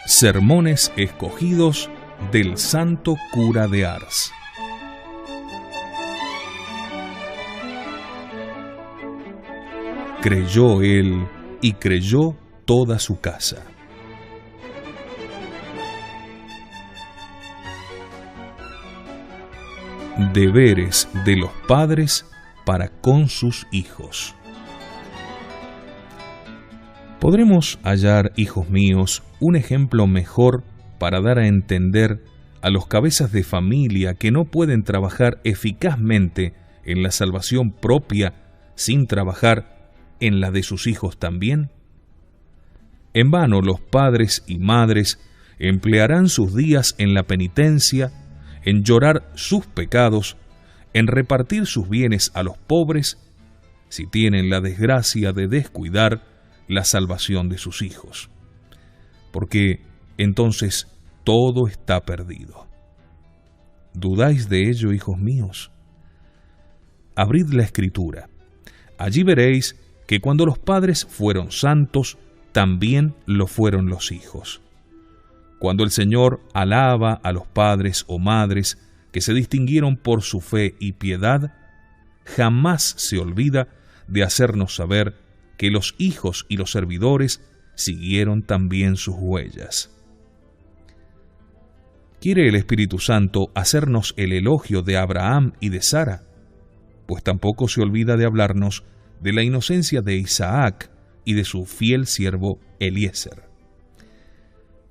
Sermones escogidos del Santo Cura de Ars. Creyó él y creyó toda su casa. Deberes de los padres para con sus hijos. ¿Podremos hallar, hijos míos, un ejemplo mejor para dar a entender a los cabezas de familia que no pueden trabajar eficazmente en la salvación propia sin trabajar en la de sus hijos también? En vano los padres y madres emplearán sus días en la penitencia, en llorar sus pecados, en repartir sus bienes a los pobres, si tienen la desgracia de descuidar la salvación de sus hijos, porque entonces todo está perdido. ¿Dudáis de ello, hijos míos? Abrid la Escritura. Allí veréis que cuando los padres fueron santos, también lo fueron los hijos. Cuando el Señor alaba a los padres o madres que se distinguieron por su fe y piedad, jamás se olvida de hacernos saber que los hijos y los servidores siguieron también sus huellas. ¿Quiere el Espíritu Santo hacernos el elogio de Abraham y de Sara? Pues tampoco se olvida de hablarnos de la inocencia de Isaac y de su fiel siervo Eliezer.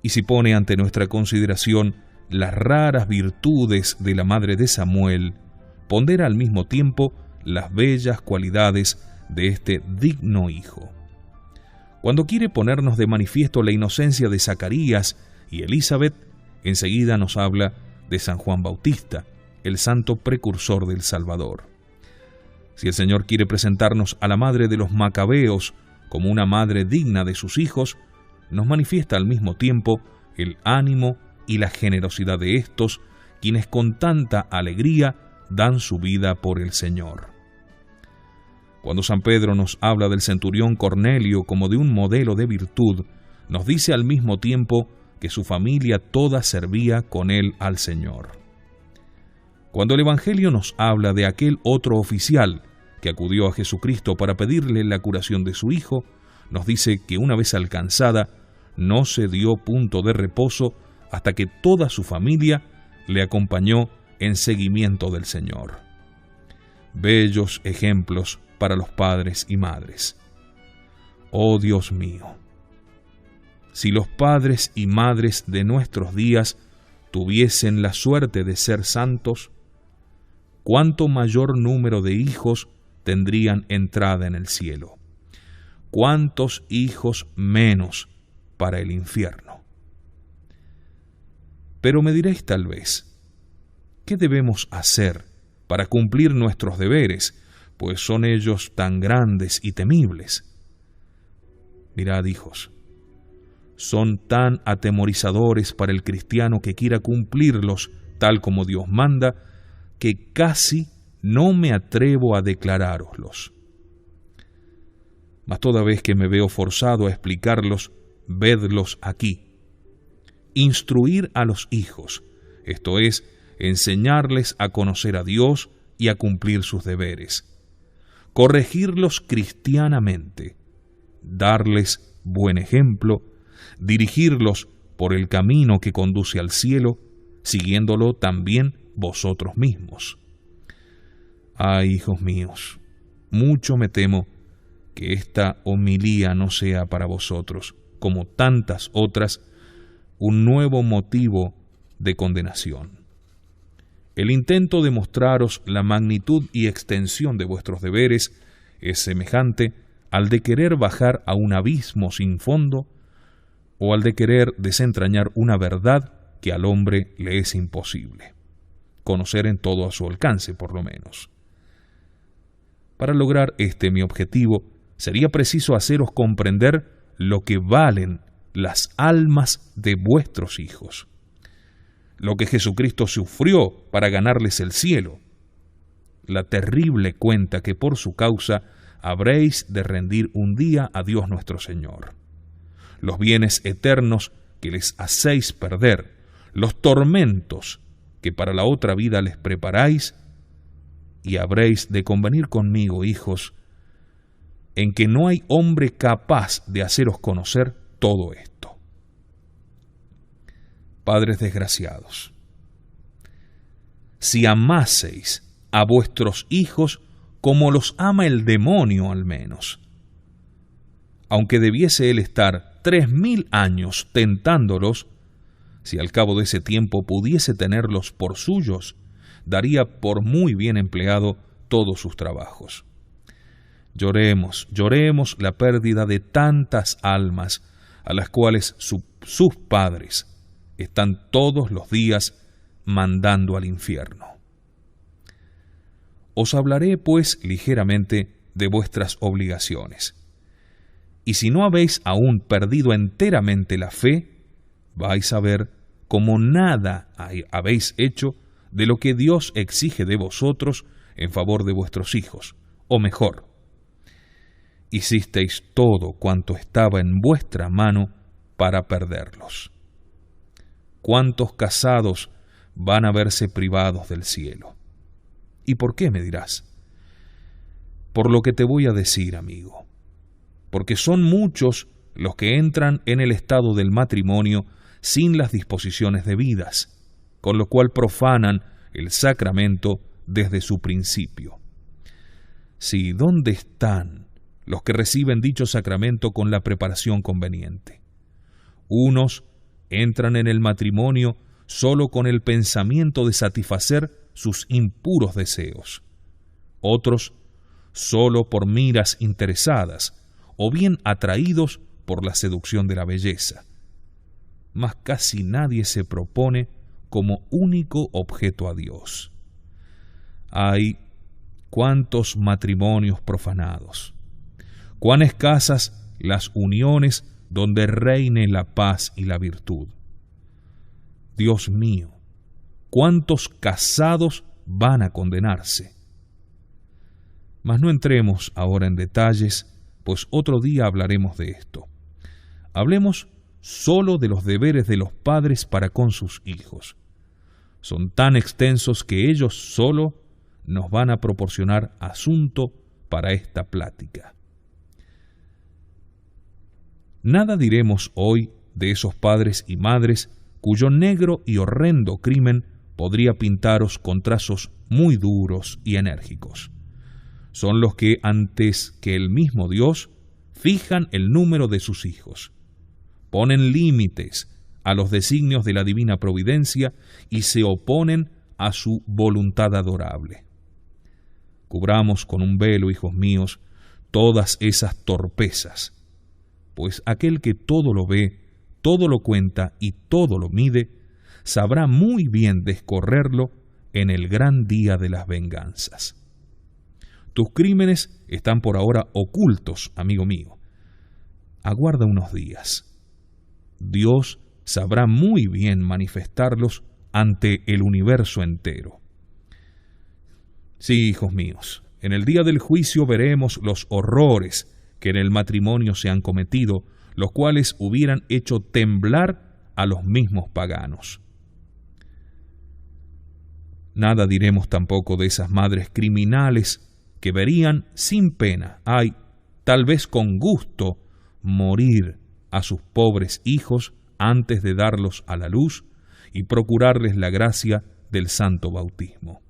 Y si pone ante nuestra consideración las raras virtudes de la madre de Samuel, pondera al mismo tiempo las bellas cualidades de este digno hijo. Cuando quiere ponernos de manifiesto la inocencia de Zacarías y Elizabeth, enseguida nos habla de San Juan Bautista, el santo precursor del Salvador. Si el Señor quiere presentarnos a la madre de los Macabeos como una madre digna de sus hijos, nos manifiesta al mismo tiempo el ánimo y la generosidad de estos, quienes con tanta alegría dan su vida por el Señor. Cuando San Pedro nos habla del centurión Cornelio como de un modelo de virtud, nos dice al mismo tiempo que su familia toda servía con él al Señor. Cuando el Evangelio nos habla de aquel otro oficial que acudió a Jesucristo para pedirle la curación de su hijo, nos dice que una vez alcanzada, no se dio punto de reposo hasta que toda su familia le acompañó en seguimiento del Señor. Bellos ejemplos para los padres y madres. Oh Dios mío, si los padres y madres de nuestros días tuviesen la suerte de ser santos, cuánto mayor número de hijos tendrían entrada en el cielo, cuántos hijos menos para el infierno. Pero me diréis tal vez, ¿qué debemos hacer para cumplir nuestros deberes, pues son ellos tan grandes y temibles? Mirad, hijos, son tan atemorizadores para el cristiano que quiera cumplirlos tal como Dios manda, que casi no me atrevo a declarároslos. Mas toda vez que me veo forzado a explicarlos, vedlos aquí. Instruir a los hijos, esto es, enseñarles a conocer a Dios y a cumplir sus deberes. Corregirlos cristianamente, darles buen ejemplo, dirigirlos por el camino que conduce al cielo, siguiéndolo también vosotros mismos. Ay, hijos míos, mucho me temo que esta homilía no sea para vosotros, como tantas otras, un nuevo motivo de condenación. El intento de mostraros la magnitud y extensión de vuestros deberes es semejante al de querer bajar a un abismo sin fondo o al de querer desentrañar una verdad que al hombre le es imposible conocer en todo a su alcance, por lo menos. Para lograr este mi objetivo, sería preciso haceros comprender lo que valen las almas de vuestros hijos, lo que Jesucristo sufrió para ganarles el cielo, la terrible cuenta que por su causa habréis de rendir un día a Dios nuestro Señor, los bienes eternos que les hacéis perder, los tormentos que para la otra vida les preparáis, y habréis de convenir conmigo, hijos, en que no hay hombre capaz de haceros conocer todo esto. Padres desgraciados, si amaseis a vuestros hijos como los ama el demonio al menos, aunque debiese él estar 3000 años tentándolos, si al cabo de ese tiempo pudiese tenerlos por suyos, daría por muy bien empleado todos sus trabajos. Lloremos la pérdida de tantas almas a las cuales sus padres están todos los días mandando al infierno. Os hablaré, pues, ligeramente de vuestras obligaciones. Y si no habéis aún perdido enteramente la fe, vais a ver cómo nada habéis hecho de lo que Dios exige de vosotros en favor de vuestros hijos, o mejor, hicisteis todo cuanto estaba en vuestra mano para perderlos. ¿Cuántos casados van a verse privados del cielo? ¿Y por qué, me dirás? Por lo que te voy a decir, amigo, porque son muchos los que entran en el estado del matrimonio sin las disposiciones debidas, con lo cual profanan el sacramento desde su principio. Sí, ¿dónde están los que reciben dicho sacramento con la preparación conveniente? Unos entran en el matrimonio solo con el pensamiento de satisfacer sus impuros deseos, otros solo por miras interesadas, o bien atraídos por la seducción de la belleza. Mas casi nadie se propone como único objeto a Dios. Ay, cuántos matrimonios profanados, cuán escasas las uniones donde reine la paz y la virtud. Dios mío, cuántos casados van a condenarse. Mas no entremos ahora en detalles, pues otro día hablaremos de esto. Hablemos solo de los deberes de los padres para con sus hijos. Son tan extensos que ellos solo nos van a proporcionar asunto para esta plática. Nada diremos hoy de esos padres y madres cuyo negro y horrendo crimen podría pintaros con trazos muy duros y enérgicos. Son los que, antes que el mismo Dios, fijan el número de sus hijos, ponen límites a los designios de la divina providencia y se oponen a su voluntad adorable. Cubramos con un velo, hijos míos, todas esas torpezas, pues aquel que todo lo ve, todo lo cuenta y todo lo mide, sabrá muy bien descorrerlo en el gran día de las venganzas. Tus crímenes están por ahora ocultos, amigo mío. Aguarda unos días. Dios sabrá muy bien manifestarlos ante el universo entero. Sí, hijos míos, en el día del juicio veremos los horrores que en el matrimonio se han cometido, los cuales hubieran hecho temblar a los mismos paganos. Nada diremos tampoco de esas madres criminales que verían sin pena, tal vez con gusto, morir a sus pobres hijos antes de darlos a la luz y procurarles la gracia del santo bautismo.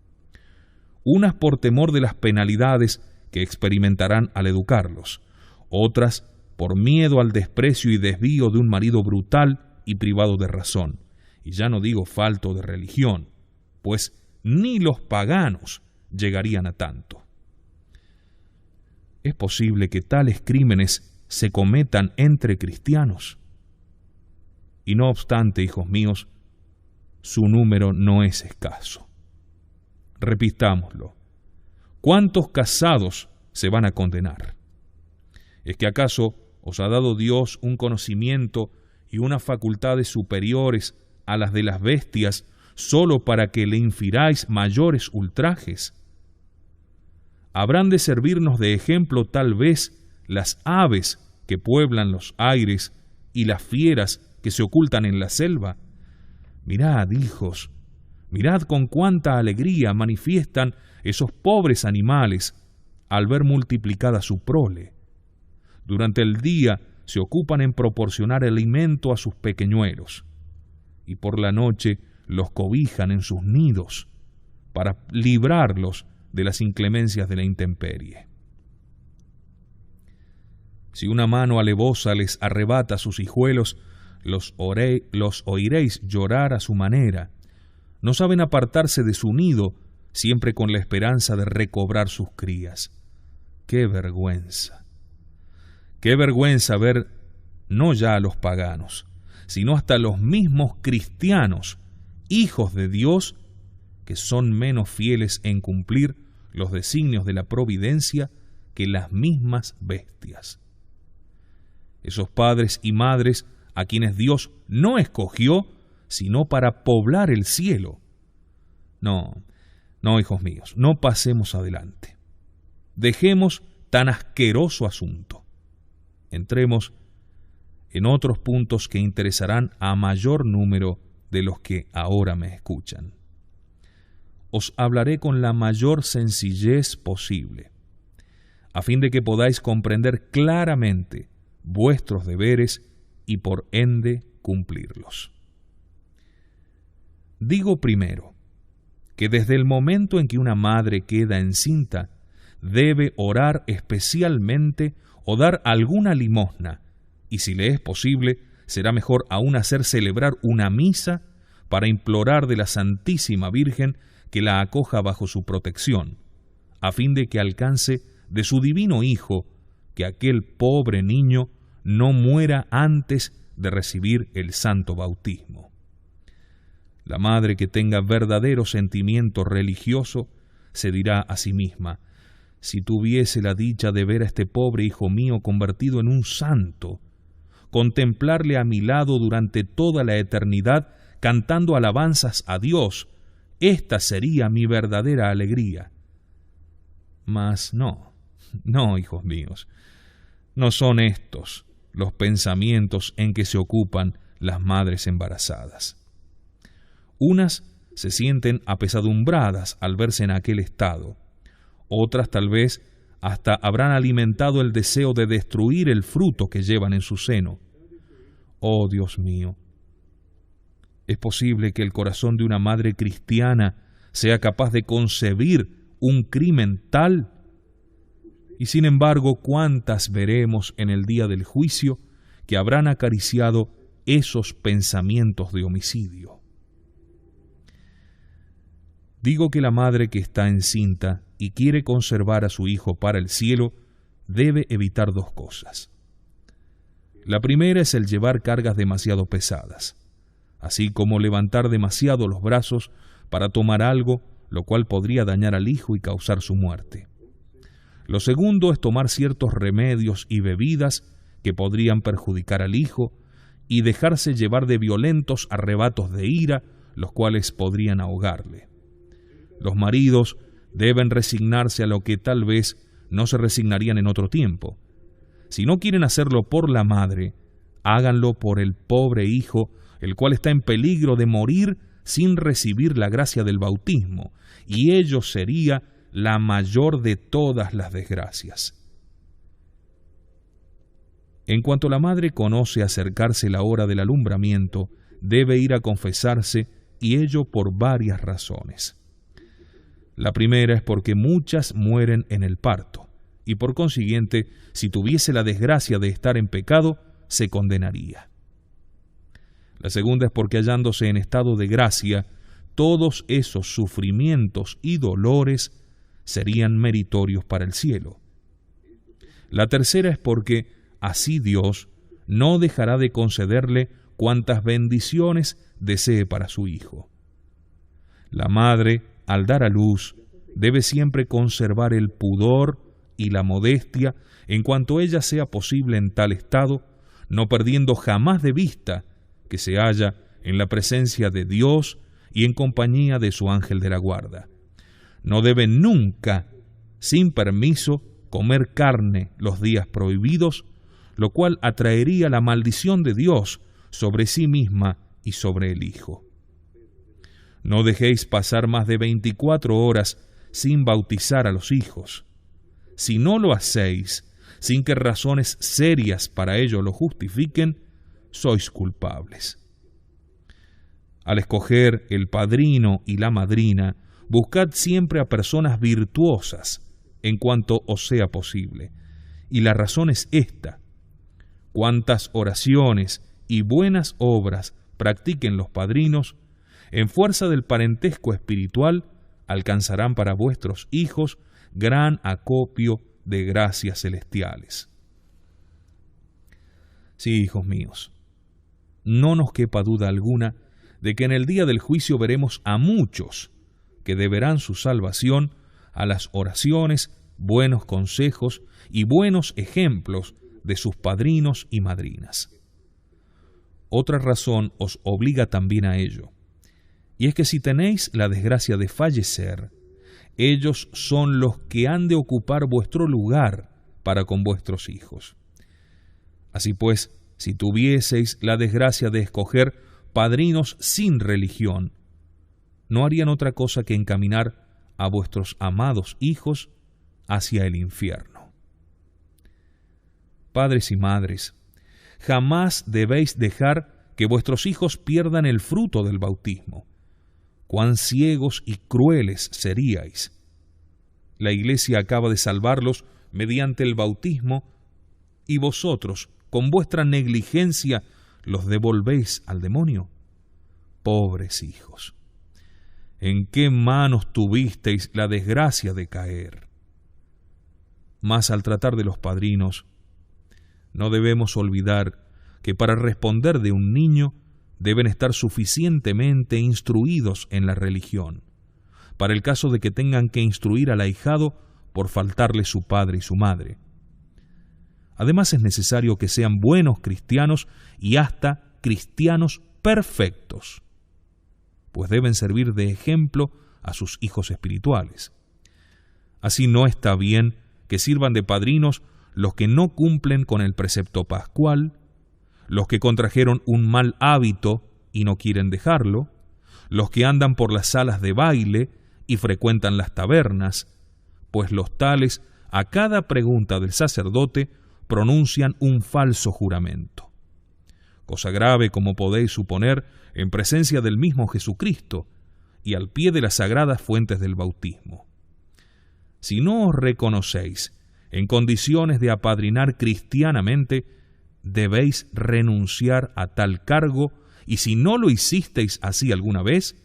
Unas por temor de las penalidades que experimentarán al educarlos, otras por miedo al desprecio y desvío de un marido brutal y privado de razón, y ya no digo falto de religión, pues ni los paganos llegarían a tanto. ¿Es posible que tales crímenes se cometan entre cristianos? Y no obstante, hijos míos, su número no es escaso. Repitámoslo. ¿Cuántos casados se van a condenar? ¿Es que acaso os ha dado Dios un conocimiento y unas facultades superiores a las de las bestias solo para que le infiráis mayores ultrajes? Habrán de servirnos de ejemplo tal vez las aves que pueblan los aires y las fieras que se ocultan en la selva? Mirad, hijos, mirad con cuánta alegría manifiestan esos pobres animales al ver multiplicada su prole. Durante el día se ocupan en proporcionar alimento a sus pequeñuelos, y por la noche los cobijan en sus nidos para librarlos de las inclemencias de la intemperie. Si una mano alevosa les arrebata sus hijuelos, los oiréis llorar a su manera. No saben apartarse de su nido, siempre con la esperanza de recobrar sus crías. ¡Qué vergüenza! ¡Qué vergüenza ver no ya a los paganos, sino hasta los mismos cristianos, hijos de Dios, que son menos fieles en cumplir los designios de la providencia que las mismas bestias! Esos padres y madres a quienes Dios no escogió, sino para poblar el cielo. No, hijos míos, no pasemos adelante. Dejemos tan asqueroso asunto. Entremos en otros puntos que interesarán a mayor número de los que ahora me escuchan. Os hablaré con la mayor sencillez posible, a fin de que podáis comprender claramente vuestros deberes y por ende cumplirlos. Digo primero que desde el momento en que una madre queda encinta, debe orar especialmente o dar alguna limosna, y si le es posible, será mejor aún hacer celebrar una misa para implorar de la Santísima Virgen que la acoja bajo su protección, a fin de que alcance de su divino Hijo que aquel pobre niño no muera antes de recibir el santo bautismo. La madre que tenga verdadero sentimiento religioso se dirá a sí misma: si tuviese la dicha de ver a este pobre hijo mío convertido en un santo, contemplarle a mi lado durante toda la eternidad cantando alabanzas a Dios, esta sería mi verdadera alegría. Mas no, hijos míos, no son estos los pensamientos en que se ocupan las madres embarazadas. Unas se sienten apesadumbradas al verse en aquel estado, otras tal vez hasta habrán alimentado el deseo de destruir el fruto que llevan en su seno. Oh Dios mío, ¿es posible que el corazón de una madre cristiana sea capaz de concebir un crimen tal? Y sin embargo, ¿cuántas veremos en el día del juicio que habrán acariciado esos pensamientos de homicidio? Digo que la madre que está encinta y quiere conservar a su hijo para el cielo debe evitar dos cosas. La primera es el llevar cargas demasiado pesadas, así como levantar demasiado los brazos para tomar algo, lo cual podría dañar al hijo y causar su muerte. Lo segundo es tomar ciertos remedios y bebidas que podrían perjudicar al hijo y dejarse llevar de violentos arrebatos de ira, los cuales podrían ahogarle. Los maridos deben resignarse a lo que tal vez no se resignarían en otro tiempo. Si no quieren hacerlo por la madre, háganlo por el pobre hijo, el cual está en peligro de morir sin recibir la gracia del bautismo, y ello sería la mayor de todas las desgracias. En cuanto la madre conoce acercarse la hora del alumbramiento, debe ir a confesarse, y ello por varias razones. La primera es porque muchas mueren en el parto, y por consiguiente, si tuviese la desgracia de estar en pecado, se condenaría. La segunda es porque hallándose en estado de gracia, todos esos sufrimientos y dolores serían meritorios para el cielo. La tercera es porque así Dios no dejará de concederle cuantas bendiciones desee para su hijo. La madre, al dar a luz, debe siempre conservar el pudor y la modestia en cuanto ella sea posible en tal estado, no perdiendo jamás de vista que se halla en la presencia de Dios y en compañía de su ángel de la guarda. No debe nunca, sin permiso, comer carne los días prohibidos, lo cual atraería la maldición de Dios sobre sí misma y sobre el Hijo. No dejéis pasar más de 24 horas sin bautizar a los hijos. Si no lo hacéis, sin que razones serias para ello lo justifiquen, sois culpables. Al escoger el padrino y la madrina, buscad siempre a personas virtuosas en cuanto os sea posible. Y la razón es esta: cuantas oraciones y buenas obras practiquen los padrinos, en fuerza del parentesco espiritual, alcanzarán para vuestros hijos gran acopio de gracias celestiales. Sí, hijos míos, no nos quepa duda alguna de que en el día del juicio veremos a muchos que deberán su salvación a las oraciones, buenos consejos y buenos ejemplos de sus padrinos y madrinas. Otra razón os obliga también a ello, y es que si tenéis la desgracia de fallecer, ellos son los que han de ocupar vuestro lugar para con vuestros hijos. Así pues, si tuvieseis la desgracia de escoger padrinos sin religión, no harían otra cosa que encaminar a vuestros amados hijos hacia el infierno. Padres y madres, jamás debéis dejar que vuestros hijos pierdan el fruto del bautismo. Cuán ciegos y crueles seríais. La Iglesia acaba de salvarlos mediante el bautismo, y vosotros, con vuestra negligencia, los devolvéis al demonio. Pobres hijos, ¿en qué manos tuvisteis la desgracia de caer? Mas al tratar de los padrinos, no debemos olvidar que para responder de un niño deben estar suficientemente instruidos en la religión, para el caso de que tengan que instruir al ahijado por faltarle su padre y su madre. Además es necesario que sean buenos cristianos y hasta cristianos perfectos, pues deben servir de ejemplo a sus hijos espirituales. Así no está bien que sirvan de padrinos los que no cumplen con el precepto pascual, los que contrajeron un mal hábito y no quieren dejarlo, los que andan por las salas de baile y frecuentan las tabernas, pues los tales, a cada pregunta del sacerdote, pronuncian un falso juramento. Cosa grave, como podéis suponer, en presencia del mismo Jesucristo y al pie de las sagradas fuentes del bautismo. Si no os reconocéis en condiciones de apadrinar cristianamente, debéis renunciar a tal cargo, y si no lo hicisteis así alguna vez,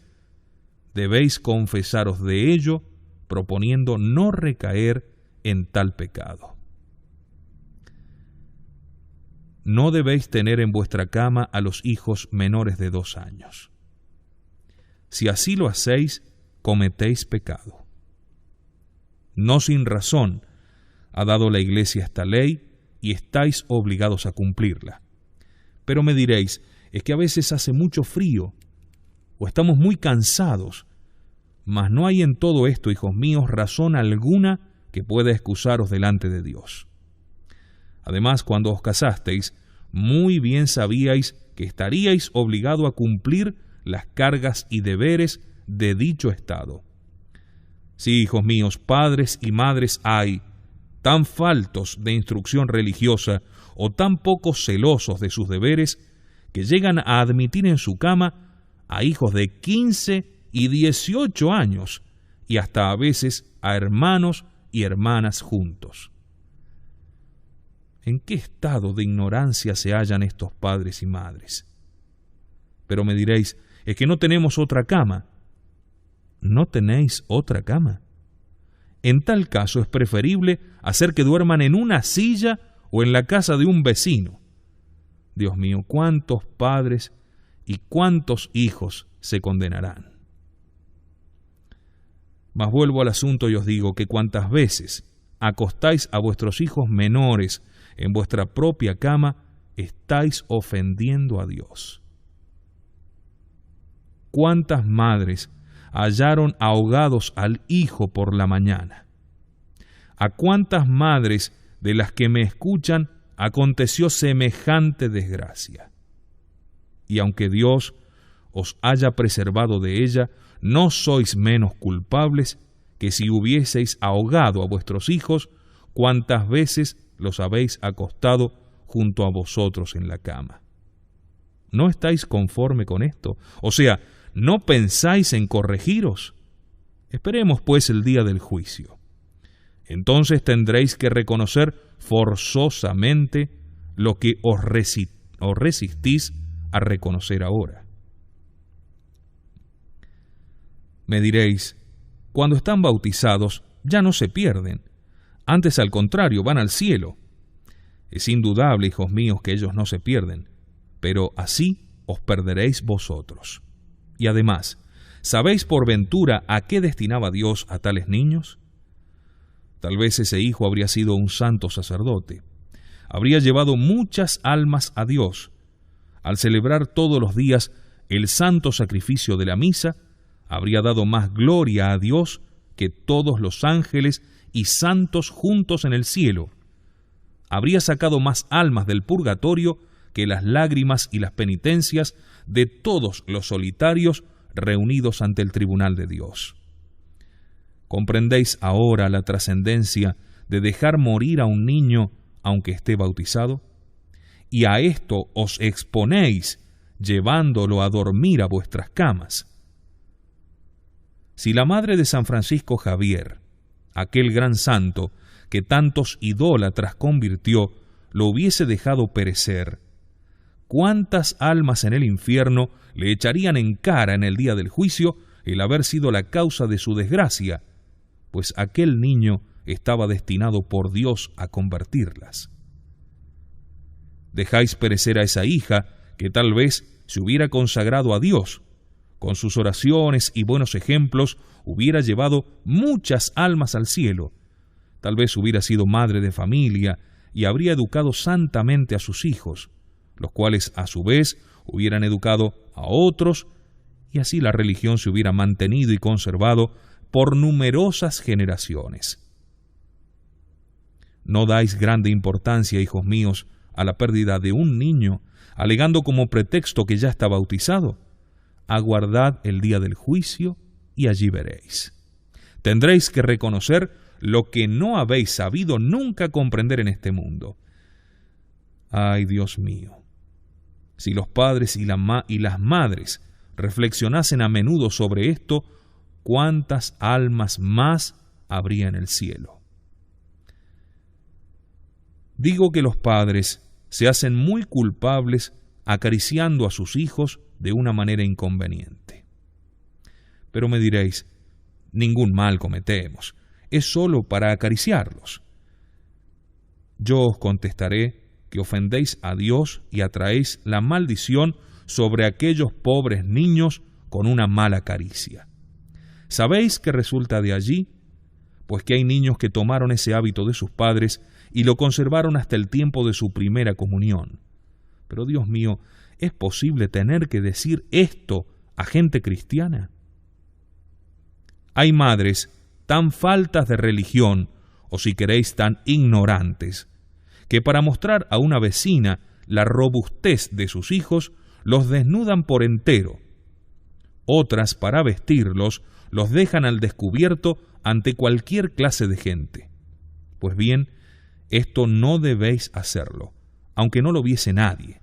debéis confesaros de ello, proponiendo no recaer en tal pecado. No debéis tener en vuestra cama a los hijos menores de 2 años. Si así lo hacéis, cometéis pecado. No sin razón ha dado la Iglesia esta ley, y estáis obligados a cumplirla. Pero me diréis, es que a veces hace mucho frío, o estamos muy cansados, mas no hay en todo esto, hijos míos, razón alguna que pueda excusaros delante de Dios. Además, cuando os casasteis, muy bien sabíais que estaríais obligados a cumplir las cargas y deberes de dicho estado. Sí, hijos míos, padres y madres hay, tan faltos de instrucción religiosa o tan poco celosos de sus deberes, que llegan a admitir en su cama a hijos de 15 y 18 años, y hasta a veces a hermanos y hermanas juntos. ¿En qué estado de ignorancia se hallan estos padres y madres? Pero me diréis, es que no tenemos otra cama. ¿No tenéis otra cama? En tal caso es preferible hacer que duerman en una silla o en la casa de un vecino. Dios mío, cuántos padres y cuántos hijos se condenarán. Mas vuelvo al asunto y os digo que cuantas veces acostáis a vuestros hijos menores en vuestra propia cama, estáis ofendiendo a Dios. ¿Cuántas madres hallaron ahogados al hijo por la mañana? ¿A cuántas madres de las que me escuchan aconteció semejante desgracia. Y aunque Dios os haya preservado de ella, no sois menos culpables que si hubieseis ahogado a vuestros hijos, cuantas veces los habéis acostado junto a vosotros en la cama. ¿No estáis conforme con esto? O sea, ¿no pensáis en corregiros? Esperemos pues el día del juicio. Entonces tendréis que reconocer forzosamente lo que os resistís a reconocer ahora. Me diréis, cuando están bautizados ya no se pierden, antes al contrario van al cielo. Es indudable, hijos míos, que ellos no se pierden, pero así os perderéis vosotros. Y además, ¿sabéis por ventura a qué destinaba Dios a tales niños? Tal vez ese hijo habría sido un santo sacerdote. Habría llevado muchas almas a Dios. Al celebrar todos los días el santo sacrificio de la misa, habría dado más gloria a Dios que todos los ángeles y santos juntos en el cielo. Habría sacado más almas del purgatorio que las lágrimas y las penitencias de todos los solitarios reunidos ante el tribunal de Dios. ¿Comprendéis ahora la trascendencia de dejar morir a un niño aunque esté bautizado? Y a esto os exponéis llevándolo a dormir a vuestras camas. Si la madre de San Francisco Javier, aquel gran santo que tantos idólatras convirtió, lo hubiese dejado perecer, ¿cuántas almas en el infierno le echarían en cara en el día del juicio el haber sido la causa de su desgracia? Pues aquel niño estaba destinado por Dios a convertirlas. Dejáis perecer a esa hija que tal vez se hubiera consagrado a Dios. Con sus oraciones y buenos ejemplos hubiera llevado muchas almas al cielo. Tal vez hubiera sido madre de familia y habría educado santamente a sus hijos, los cuales a su vez hubieran educado a otros, y así la religión se hubiera mantenido y conservado por numerosas generaciones. No dais grande importancia, hijos míos, a la pérdida de un niño, alegando como pretexto que ya está bautizado. Aguardad el día del juicio y allí veréis. Tendréis que reconocer lo que no habéis sabido nunca comprender en este mundo. Ay, Dios mío, si los padres y las madres reflexionasen a menudo sobre esto, ¿cuántas almas más habría en el cielo? Digo que los padres se hacen muy culpables acariciando a sus hijos de una manera inconveniente. Pero me diréis, ningún mal cometemos, es solo para acariciarlos. Yo os contestaré que ofendéis a Dios y atraéis la maldición sobre aquellos pobres niños con una mala caricia. ¿Sabéis qué resulta de allí? Pues que hay niños que tomaron ese hábito de sus padres y lo conservaron hasta el tiempo de su primera comunión. Pero Dios mío, ¿es posible tener que decir esto a gente cristiana? Hay madres tan faltas de religión, o si queréis tan ignorantes, que para mostrar a una vecina la robustez de sus hijos, los desnudan por entero. Otras, para vestirlos, los dejan al descubierto ante cualquier clase de gente. Pues bien, esto no debéis hacerlo, aunque no lo viese nadie.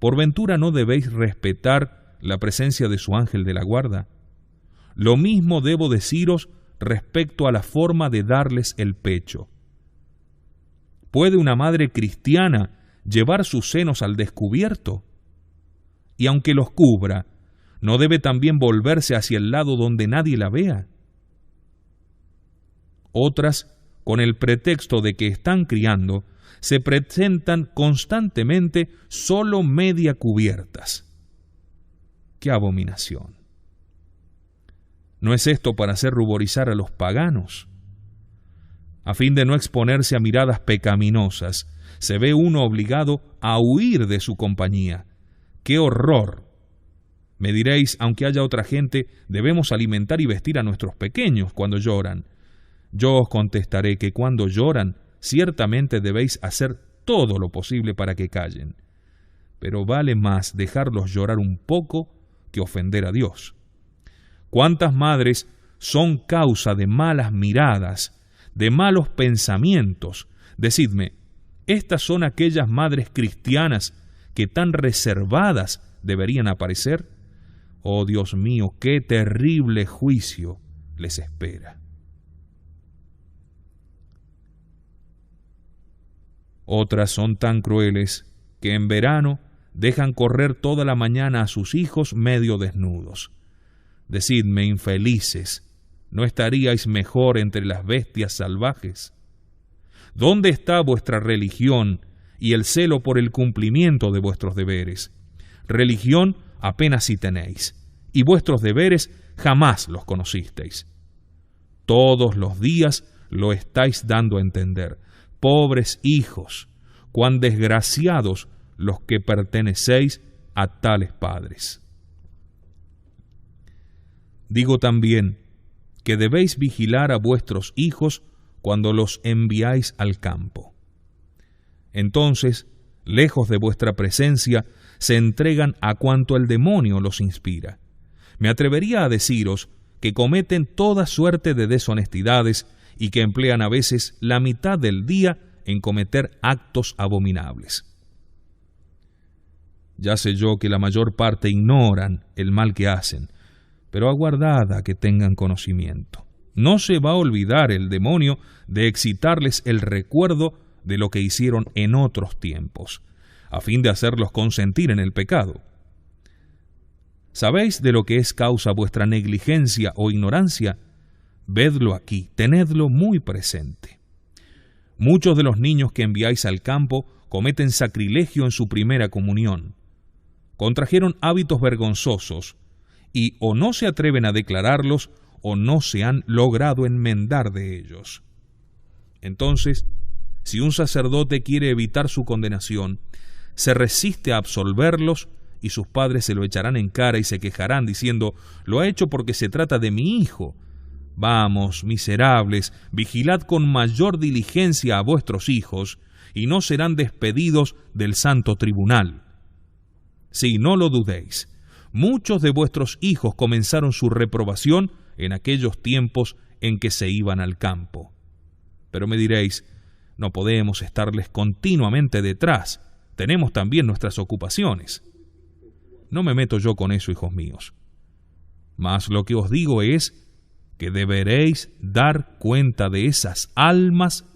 ¿Por ventura no debéis respetar la presencia de su ángel de la guarda? Lo mismo debo deciros respecto a la forma de darles el pecho. ¿Puede una madre cristiana llevar sus senos al descubierto? Y aunque los cubra, ¿no debe también volverse hacia el lado donde nadie la vea? Otras, con el pretexto de que están criando, se presentan constantemente solo media cubiertas. ¡Qué abominación! ¿No es esto para hacer ruborizar a los paganos? A fin de no exponerse a miradas pecaminosas, se ve uno obligado a huir de su compañía. ¡Qué horror! Me diréis, aunque haya otra gente, debemos alimentar y vestir a nuestros pequeños cuando lloran. Yo os contestaré que cuando lloran, ciertamente debéis hacer todo lo posible para que callen, pero vale más dejarlos llorar un poco que ofender a Dios. ¿Cuántas madres son causa de malas miradas, de malos pensamientos? Decidme, ¿estas son aquellas madres cristianas que tan reservadas deberían aparecer? Oh Dios mío, qué terrible juicio les espera. Otras son tan crueles que en verano dejan correr toda la mañana a sus hijos medio desnudos. Decidme, infelices, ¿no estaríais mejor entre las bestias salvajes? ¿Dónde está vuestra religión y el celo por el cumplimiento de vuestros deberes? Religión apenas si tenéis, y vuestros deberes jamás los conocisteis. Todos los días lo estáis dando a entender. Pobres hijos, cuán desgraciados los que pertenecéis a tales padres. Digo también que debéis vigilar a vuestros hijos cuando los enviáis al campo. Entonces, lejos de vuestra presencia, se entregan a cuanto el demonio los inspira. Me atrevería a deciros que cometen toda suerte de deshonestidades y que emplean a veces la mitad del día en cometer actos abominables. Ya sé yo que la mayor parte ignoran el mal que hacen, pero aguardad a que tengan conocimiento. No se va a olvidar el demonio de excitarles el recuerdo de lo que hicieron en otros tiempos, a fin de hacerlos consentir en el pecado. ¿Sabéis de lo que es causa vuestra negligencia o ignorancia? Vedlo aquí, tenedlo muy presente. Muchos de los niños que enviáis al campo cometen sacrilegio en su primera comunión. Contrajeron hábitos vergonzosos y o no se atreven a declararlos o no se han logrado enmendar de ellos. Entonces, si un sacerdote quiere evitar su condenación, se resiste a absolverlos y sus padres se lo echarán en cara y se quejarán diciendo: «Lo ha hecho porque se trata de mi hijo». Vamos, miserables, vigilad con mayor diligencia a vuestros hijos, y no serán despedidos del santo tribunal. Sí, no lo dudéis, muchos de vuestros hijos comenzaron su reprobación en aquellos tiempos en que se iban al campo. Pero me diréis: no podemos estarles continuamente detrás, tenemos también nuestras ocupaciones. No me meto yo con eso, hijos míos. Mas lo que os digo es que deberéis dar cuenta de esas almas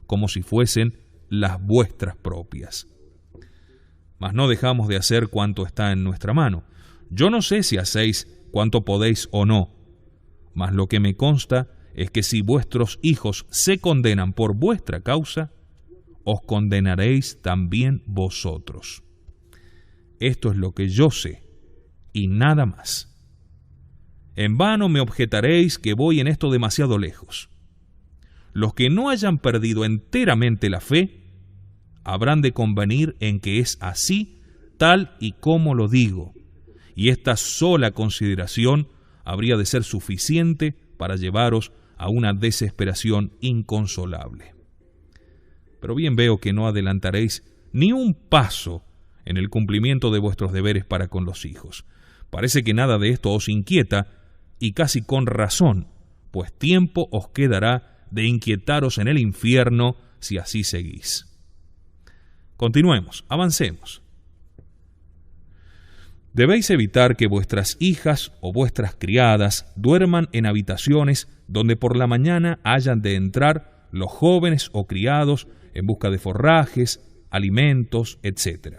como si fuesen las vuestras propias. Mas no dejamos de hacer cuanto está en nuestra mano. Yo no sé si hacéis cuanto podéis o no, mas lo que me consta es que si vuestros hijos se condenan por vuestra causa, os condenaréis también vosotros. Esto es lo que yo sé, y nada más. En vano me objetaréis que voy en esto demasiado lejos. Los que no hayan perdido enteramente la fe, habrán de convenir en que es así, tal y como lo digo, y esta sola consideración habría de ser suficiente para llevaros a una desesperación inconsolable. Pero bien veo que no adelantaréis ni un paso en el cumplimiento de vuestros deberes para con los hijos. Parece que nada de esto os inquieta, y casi con razón, pues tiempo os quedará de inquietaros en el infierno si así seguís. Continuemos, avancemos. Debéis evitar que vuestras hijas o vuestras criadas duerman en habitaciones donde por la mañana hayan de entrar los jóvenes o criados en busca de forrajes, alimentos, etc.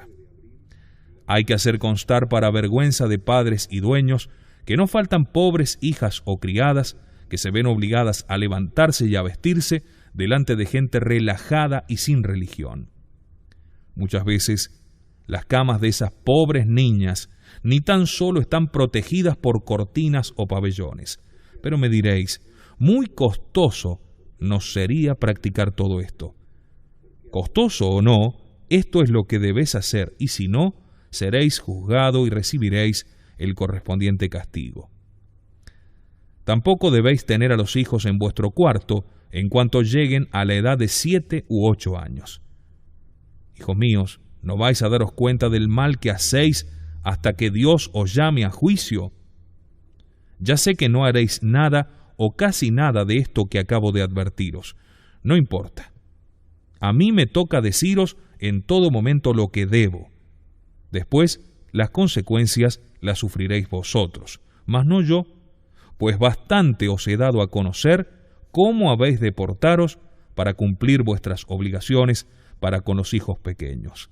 Hay que hacer constar para vergüenza de padres y dueños que no faltan pobres hijas o criadas que se ven obligadas a levantarse y a vestirse delante de gente relajada y sin religión. Muchas veces las camas de esas pobres niñas ni tan solo están protegidas por cortinas o pabellones. Pero me diréis, muy costoso nos sería practicar todo esto. Costoso o no, esto es lo que debéis hacer, y si no, seréis juzgado y recibiréis el correspondiente castigo. Tampoco debéis tener a los hijos en vuestro cuarto en cuanto lleguen a la edad de 7 u 8 años. Hijos míos, ¿no vais a daros cuenta del mal que hacéis hasta que Dios os llame a juicio? Ya sé que no haréis nada o casi nada de esto que acabo de advertiros. No importa. A mí me toca deciros en todo momento lo que debo. Después, las consecuencias las sufriréis vosotros, mas no yo, pues bastante os he dado a conocer cómo habéis de portaros para cumplir vuestras obligaciones para con los hijos pequeños.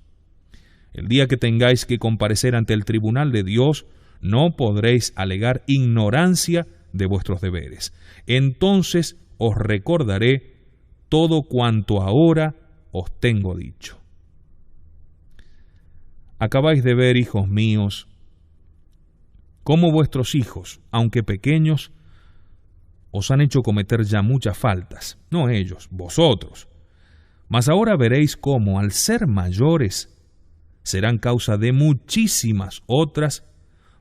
El día que tengáis que comparecer ante el tribunal de Dios, no podréis alegar ignorancia de vuestros deberes. Entonces os recordaré todo cuanto ahora os tengo dicho. Acabáis de ver, hijos míos, cómo vuestros hijos, aunque pequeños, os han hecho cometer ya muchas faltas, no ellos, vosotros. Mas ahora veréis cómo, al ser mayores, serán causa de muchísimas otras,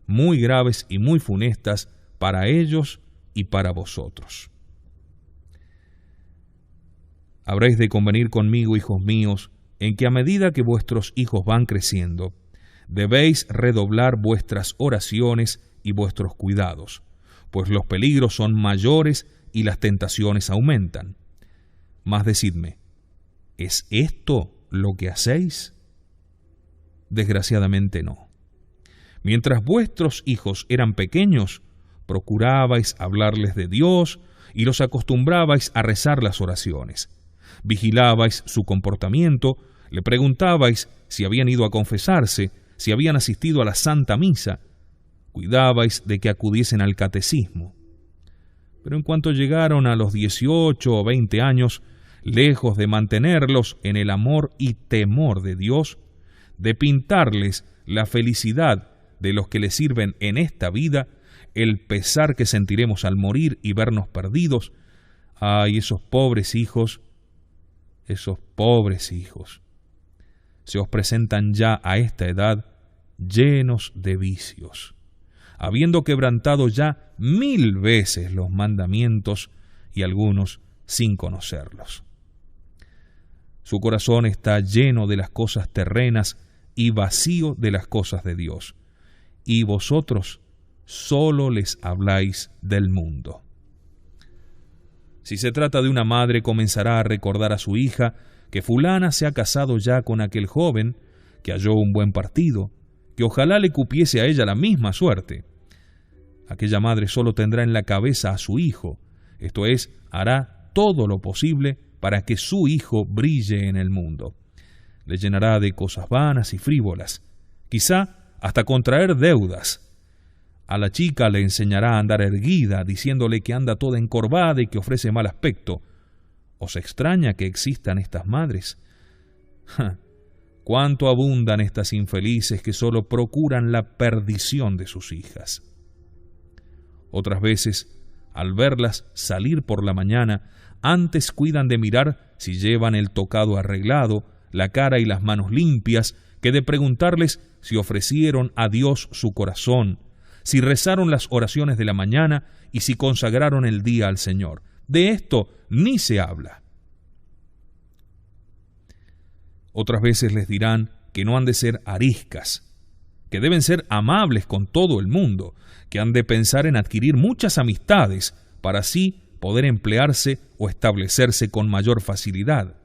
muy graves y muy funestas para ellos y para vosotros. Habréis de convenir conmigo, hijos míos, en que a medida que vuestros hijos van creciendo, debéis redoblar vuestras oraciones y vuestros cuidados, pues los peligros son mayores y las tentaciones aumentan. Mas decidme, ¿es esto lo que hacéis? Desgraciadamente no. Mientras vuestros hijos eran pequeños, procurabais hablarles de Dios y los acostumbrabais a rezar las oraciones. Vigilabais su comportamiento, le preguntabais si habían ido a confesarse, si habían asistido a la Santa Misa, cuidabais de que acudiesen al catecismo. Pero en cuanto llegaron a los 18 o 20 años, lejos de mantenerlos en el amor y temor de Dios, de pintarles la felicidad de los que les sirven en esta vida, el pesar que sentiremos al morir y vernos perdidos, ¡ay, esos pobres hijos! Se os presentan ya a esta edad llenos de vicios, habiendo quebrantado ya 1000 veces los mandamientos y algunos sin conocerlos. Su corazón está lleno de las cosas terrenas y vacío de las cosas de Dios, y vosotros solo les habláis del mundo. Si se trata de una madre, comenzará a recordar a su hija que fulana se ha casado ya con aquel joven, que halló un buen partido, que ojalá le cupiese a ella la misma suerte. Aquella madre solo tendrá en la cabeza a su hijo, esto es, hará todo lo posible para que su hijo brille en el mundo. Le llenará de cosas vanas y frívolas, quizá hasta contraer deudas. A la chica le enseñará a andar erguida, diciéndole que anda toda encorvada y que ofrece mal aspecto. ¿Os extraña que existan estas madres? ¡Cuánto abundan estas infelices que solo procuran la perdición de sus hijas! Otras veces, al verlas salir por la mañana, antes cuidan de mirar si llevan el tocado arreglado, la cara y las manos limpias, que de preguntarles si ofrecieron a Dios su corazón, si rezaron las oraciones de la mañana y si consagraron el día al Señor. De esto ni se habla. Otras veces les dirán que no han de ser ariscas, que deben ser amables con todo el mundo, que han de pensar en adquirir muchas amistades para así poder emplearse o establecerse con mayor facilidad.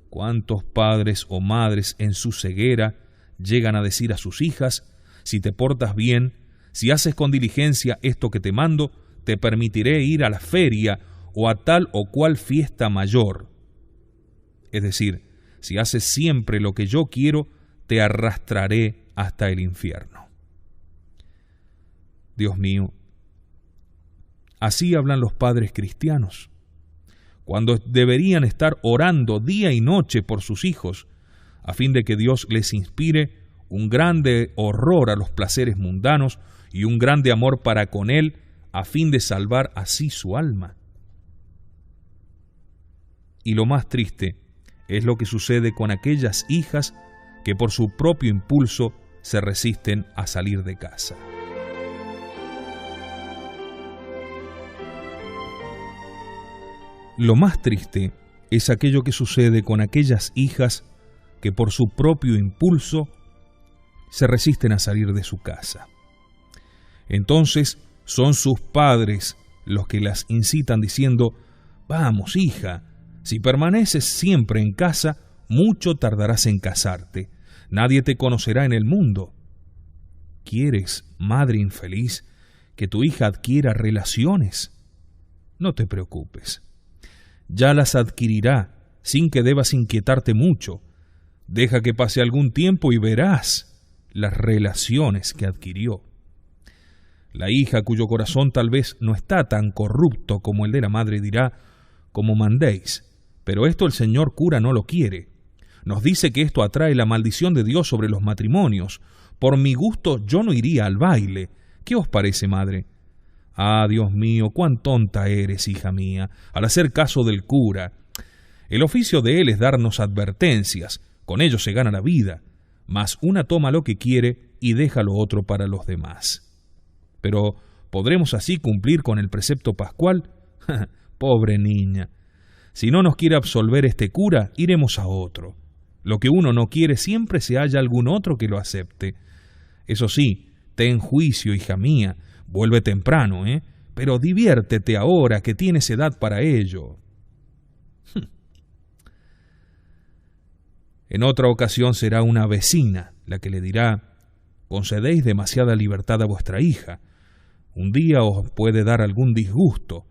¿Cuántos padres o madres en su ceguera llegan a decir a sus hijas: si te portas bien, si haces con diligencia esto que te mando, te permitiré ir a la feria o a tal o cual fiesta mayor? Es decir, si haces siempre lo que yo quiero, te arrastraré hasta el infierno. Dios mío, así hablan los padres cristianos, cuando deberían estar orando día y noche por sus hijos, a fin de que Dios les inspire un grande horror a los placeres mundanos y un grande amor para con Él, a fin de salvar así su alma. Y lo más triste es lo que sucede con aquellas hijas que por su propio impulso se resisten a salir de casa. Lo más triste es aquello que sucede con aquellas hijas que por su propio impulso se resisten a salir de su casa. Entonces son sus padres los que las incitan diciendo: «Vamos, hija, si permaneces siempre en casa, mucho tardarás en casarte. Nadie te conocerá en el mundo». ¿Quieres, madre infeliz, que tu hija adquiera relaciones? No te preocupes. Ya las adquirirá sin que debas inquietarte mucho. Deja que pase algún tiempo y verás las relaciones que adquirió. La hija cuyo corazón tal vez no está tan corrupto como el de la madre dirá: «Como mandéis», pero esto el señor cura no lo quiere. Nos dice que esto atrae la maldición de Dios sobre los matrimonios. Por mi gusto yo no iría al baile. ¿Qué os parece, madre? Ah, Dios mío, cuán tonta eres, hija mía, al hacer caso del cura. El oficio de él es darnos advertencias, con ello se gana la vida, mas una toma lo que quiere y deja lo otro para los demás. Pero, ¿podremos así cumplir con el precepto pascual? Pobre niña. Si no nos quiere absolver este cura, iremos a otro. Lo que uno no quiere siempre se halla algún otro que lo acepte. Eso sí, ten juicio, hija mía, vuelve temprano, pero diviértete ahora que tienes edad para ello. En otra ocasión será una vecina la que le dirá: «Concedéis demasiada libertad a vuestra hija. Un día os puede dar algún disgusto».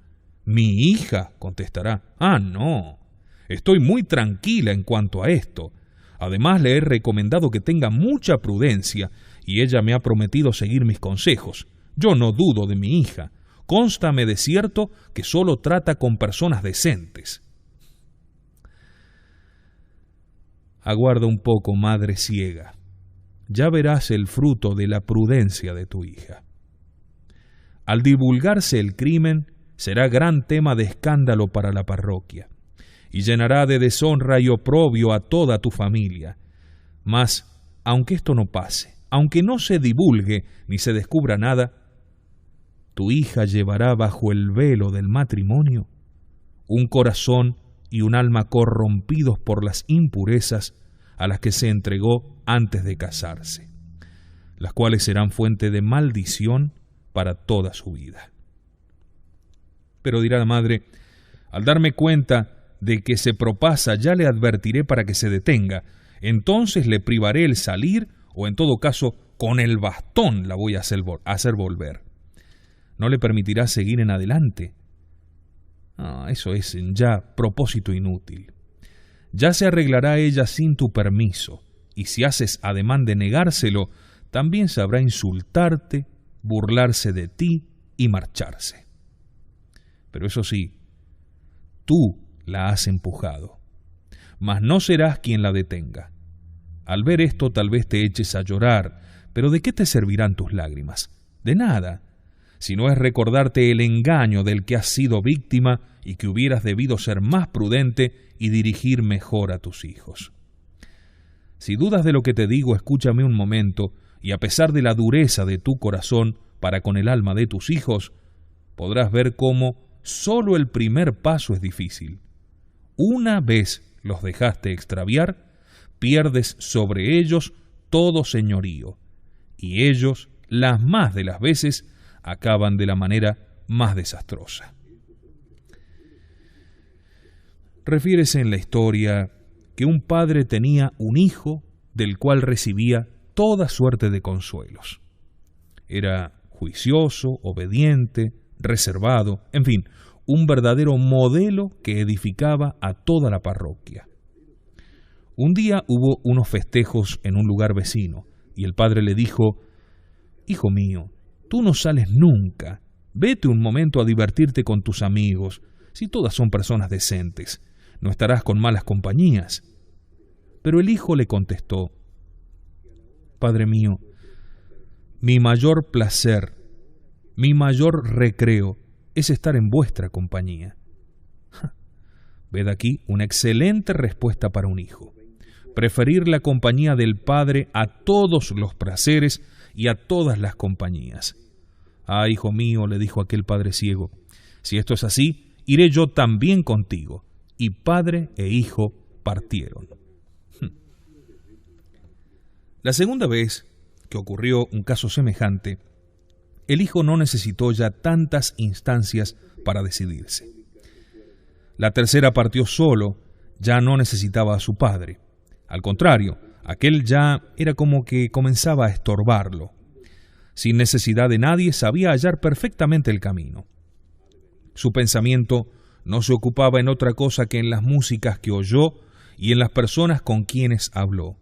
«¿Mi hija?», contestará. «Ah, no. Estoy muy tranquila en cuanto a esto. Además le he recomendado que tenga mucha prudencia y ella me ha prometido seguir mis consejos. Yo no dudo de mi hija. Cónstame de cierto que solo trata con personas decentes». Aguarda un poco, madre ciega. Ya verás el fruto de la prudencia de tu hija. Al divulgarse el crimen, será gran tema de escándalo para la parroquia, y llenará de deshonra y oprobio a toda tu familia. Mas, aunque esto no pase, aunque no se divulgue ni se descubra nada, tu hija llevará bajo el velo del matrimonio un corazón y un alma corrompidos por las impurezas a las que se entregó antes de casarse, las cuales serán fuente de maldición para toda su vida. Pero dirá la madre: «Al darme cuenta de que se propasa, ya le advertiré para que se detenga. Entonces le privaré el salir, o en todo caso, con el bastón la voy a hacer volver. No le permitirá seguir en adelante». Eso es ya propósito inútil. Ya se arreglará ella sin tu permiso, y si haces ademán de negárselo, también sabrá insultarte, burlarse de ti y marcharse. Pero eso sí, tú la has empujado, mas no serás quien la detenga. Al ver esto tal vez te eches a llorar, pero ¿de qué te servirán tus lágrimas? De nada, si no es recordarte el engaño del que has sido víctima y que hubieras debido ser más prudente y dirigir mejor a tus hijos. Si dudas de lo que te digo, escúchame un momento, y a pesar de la dureza de tu corazón para con el alma de tus hijos, podrás ver cómo solo el primer paso es difícil. Una vez los dejaste extraviar, pierdes sobre ellos todo señorío, y ellos, las más de las veces, acaban de la manera más desastrosa. Refiérese en la historia que un padre tenía un hijo del cual recibía toda suerte de consuelos. Era juicioso, obediente, reservado, en fin, un verdadero modelo que edificaba a toda la parroquia. Un día hubo unos festejos en un lugar vecino, y el padre le dijo: «Hijo mío, tú no sales nunca. Vete un momento a divertirte con tus amigos, si todas son personas decentes. No estarás con malas compañías». Pero el hijo le contestó: «Padre mío, mi mayor placer, mi mayor recreo es estar en vuestra compañía». Ved aquí una excelente respuesta para un hijo. Preferir la compañía del padre a todos los placeres y a todas las compañías. «Ah, hijo mío», le dijo aquel padre ciego, «si esto es así, iré yo también contigo». Y padre e hijo partieron. La segunda vez que ocurrió un caso semejante, el hijo no necesitó ya tantas instancias para decidirse. La tercera partió solo, ya no necesitaba a su padre. Al contrario, aquel ya era como que comenzaba a estorbarlo. Sin necesidad de nadie, sabía hallar perfectamente el camino. Su pensamiento no se ocupaba en otra cosa que en las músicas que oyó y en las personas con quienes habló.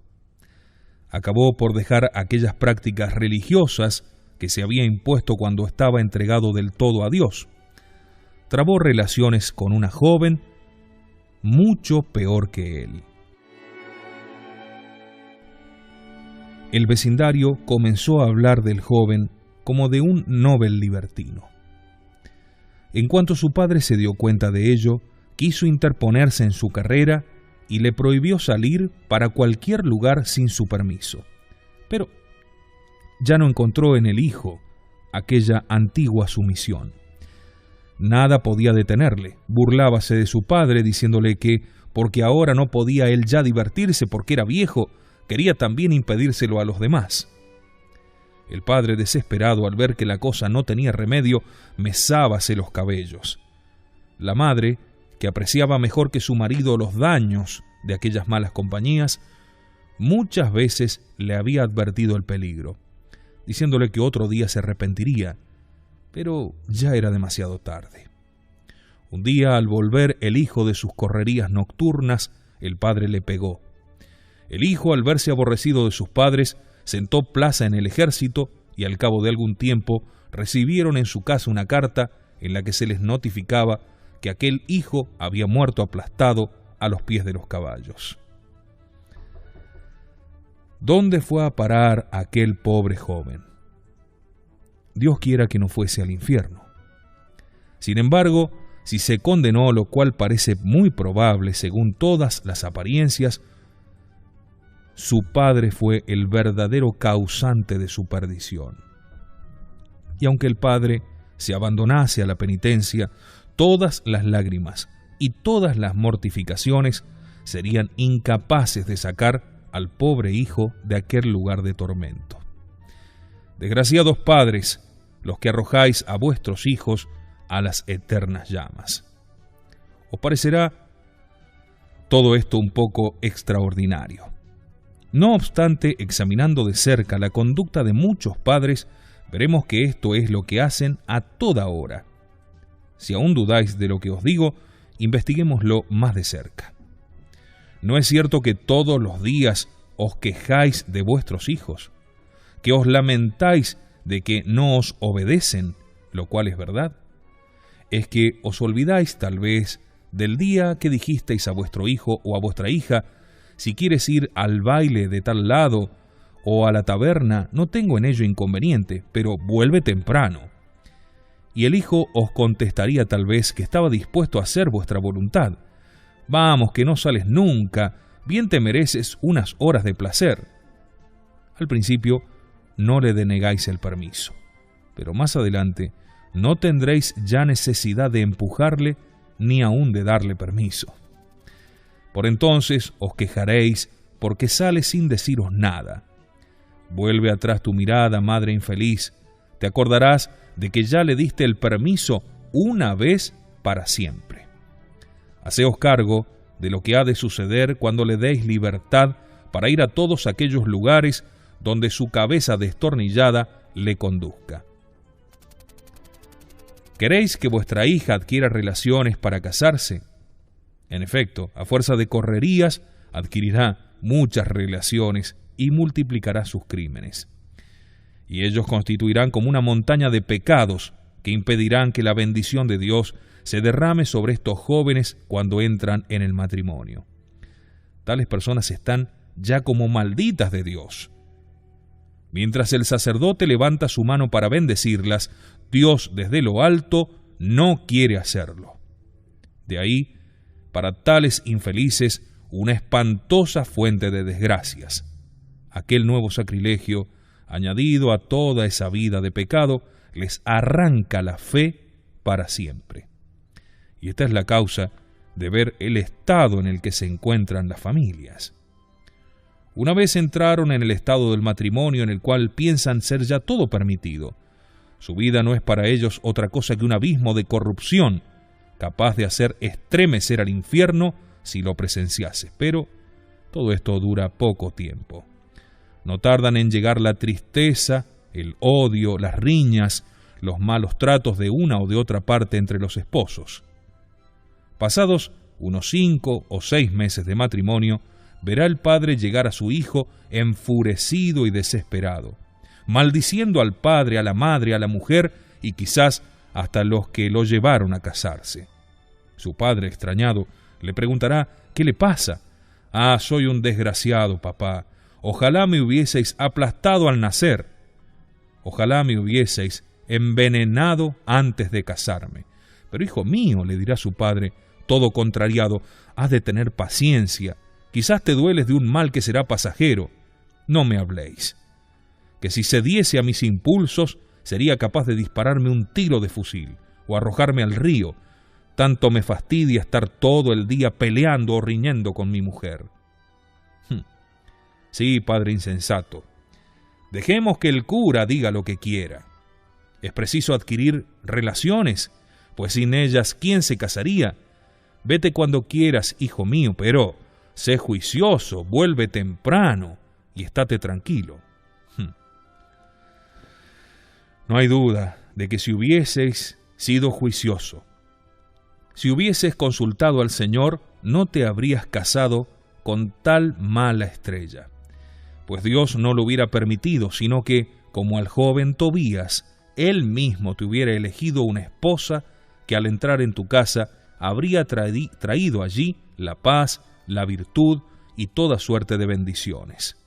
Acabó por dejar aquellas prácticas religiosas que se había impuesto cuando estaba entregado del todo a Dios. Trabó relaciones con una joven mucho peor que él. El vecindario comenzó a hablar del joven como de un novel libertino. En cuanto su padre se dio cuenta de ello, quiso interponerse en su carrera y le prohibió salir para cualquier lugar sin su permiso. Pero ya no encontró en el hijo aquella antigua sumisión. Nada podía detenerle. Burlábase de su padre diciéndole que, porque ahora no podía él ya divertirse porque era viejo, quería también impedírselo a los demás. El padre, desesperado al ver que la cosa no tenía remedio, mesábase los cabellos. La madre, que apreciaba mejor que su marido los daños de aquellas malas compañías, muchas veces le había advertido el peligro, diciéndole que otro día se arrepentiría, pero ya era demasiado tarde. Un día, al volver el hijo de sus correrías nocturnas, el padre le pegó. El hijo, al verse aborrecido de sus padres, sentó plaza en el ejército y al cabo de algún tiempo recibieron en su casa una carta en la que se les notificaba que aquel hijo había muerto aplastado a los pies de los caballos. ¿Dónde fue a parar aquel pobre joven? Dios quiera que no fuese al infierno. Sin embargo, si se condenó, lo cual parece muy probable según todas las apariencias, su padre fue el verdadero causante de su perdición. Y aunque el padre se abandonase a la penitencia, todas las lágrimas y todas las mortificaciones serían incapaces de sacar al pobre hijo de aquel lugar de tormento. Desgraciados padres, los que arrojáis a vuestros hijos a las eternas llamas. Os parecerá todo esto un poco extraordinario. No obstante, examinando de cerca la conducta de muchos padres, veremos que esto es lo que hacen a toda hora. Si aún dudáis de lo que os digo, investiguémoslo más de cerca. ¿No es cierto que todos los días os quejáis de vuestros hijos? ¿Que os lamentáis de que no os obedecen, lo cual es verdad? Es que os olvidáis tal vez del día que dijisteis a vuestro hijo o a vuestra hija: si quieres ir al baile de tal lado o a la taberna, no tengo en ello inconveniente, pero vuelve temprano. Y el hijo os contestaría tal vez que estaba dispuesto a hacer vuestra voluntad. Vamos, que no sales nunca, bien te mereces unas horas de placer. Al principio no le denegáis el permiso, pero más adelante no tendréis ya necesidad de empujarle ni aun de darle permiso. Por entonces os quejaréis porque sale sin deciros nada. Vuelve atrás tu mirada, madre infeliz. Te acordarás de que ya le diste el permiso una vez para siempre. Haceos cargo de lo que ha de suceder cuando le deis libertad para ir a todos aquellos lugares donde su cabeza destornillada le conduzca. ¿Queréis que vuestra hija adquiera relaciones para casarse? En efecto, a fuerza de correrías, adquirirá muchas relaciones y multiplicará sus crímenes. Y ellos constituirán como una montaña de pecados que impedirán que la bendición de Dios se derrame sobre estos jóvenes cuando entran en el matrimonio. Tales personas están ya como malditas de Dios. Mientras el sacerdote levanta su mano para bendecirlas, Dios desde lo alto no quiere hacerlo. De ahí, para tales infelices, una espantosa fuente de desgracias. Aquel nuevo sacrilegio, añadido a toda esa vida de pecado, les arranca la fe para siempre. Y esta es la causa de ver el estado en el que se encuentran las familias. Una vez entraron en el estado del matrimonio en el cual piensan ser ya todo permitido. Su vida no es para ellos otra cosa que un abismo de corrupción, capaz de hacer estremecer al infierno si lo presenciase. Pero todo esto dura poco tiempo. No tardan en llegar la tristeza, el odio, las riñas, los malos tratos de una o de otra parte entre los esposos. Pasados unos 5 o 6 meses de matrimonio, verá el padre llegar a su hijo enfurecido y desesperado, maldiciendo al padre, a la madre, a la mujer y quizás hasta los que lo llevaron a casarse. Su padre, extrañado, le preguntará: ¿qué le pasa? Ah, soy un desgraciado, papá. Ojalá me hubieseis aplastado al nacer. Ojalá me hubieseis envenenado antes de casarme. Pero hijo mío, le dirá su padre, todo contrariado, has de tener paciencia. Quizás te dueles de un mal que será pasajero. No me habléis. Que si cediese a mis impulsos, sería capaz de dispararme un tiro de fusil o arrojarme al río. Tanto me fastidia estar todo el día peleando o riñendo con mi mujer. Sí, padre insensato. Dejemos que el cura diga lo que quiera. Es preciso adquirir relaciones, pues sin ellas, ¿quién se casaría? Vete cuando quieras, hijo mío, pero sé juicioso, vuelve temprano y estate tranquilo. No hay duda de que si hubieseis sido juicioso, si hubieses consultado al Señor, no te habrías casado con tal mala estrella, pues Dios no lo hubiera permitido, sino que, como al joven Tobías, Él mismo te hubiera elegido una esposa que al entrar en tu casa habría traído allí la paz, la virtud y toda suerte de bendiciones.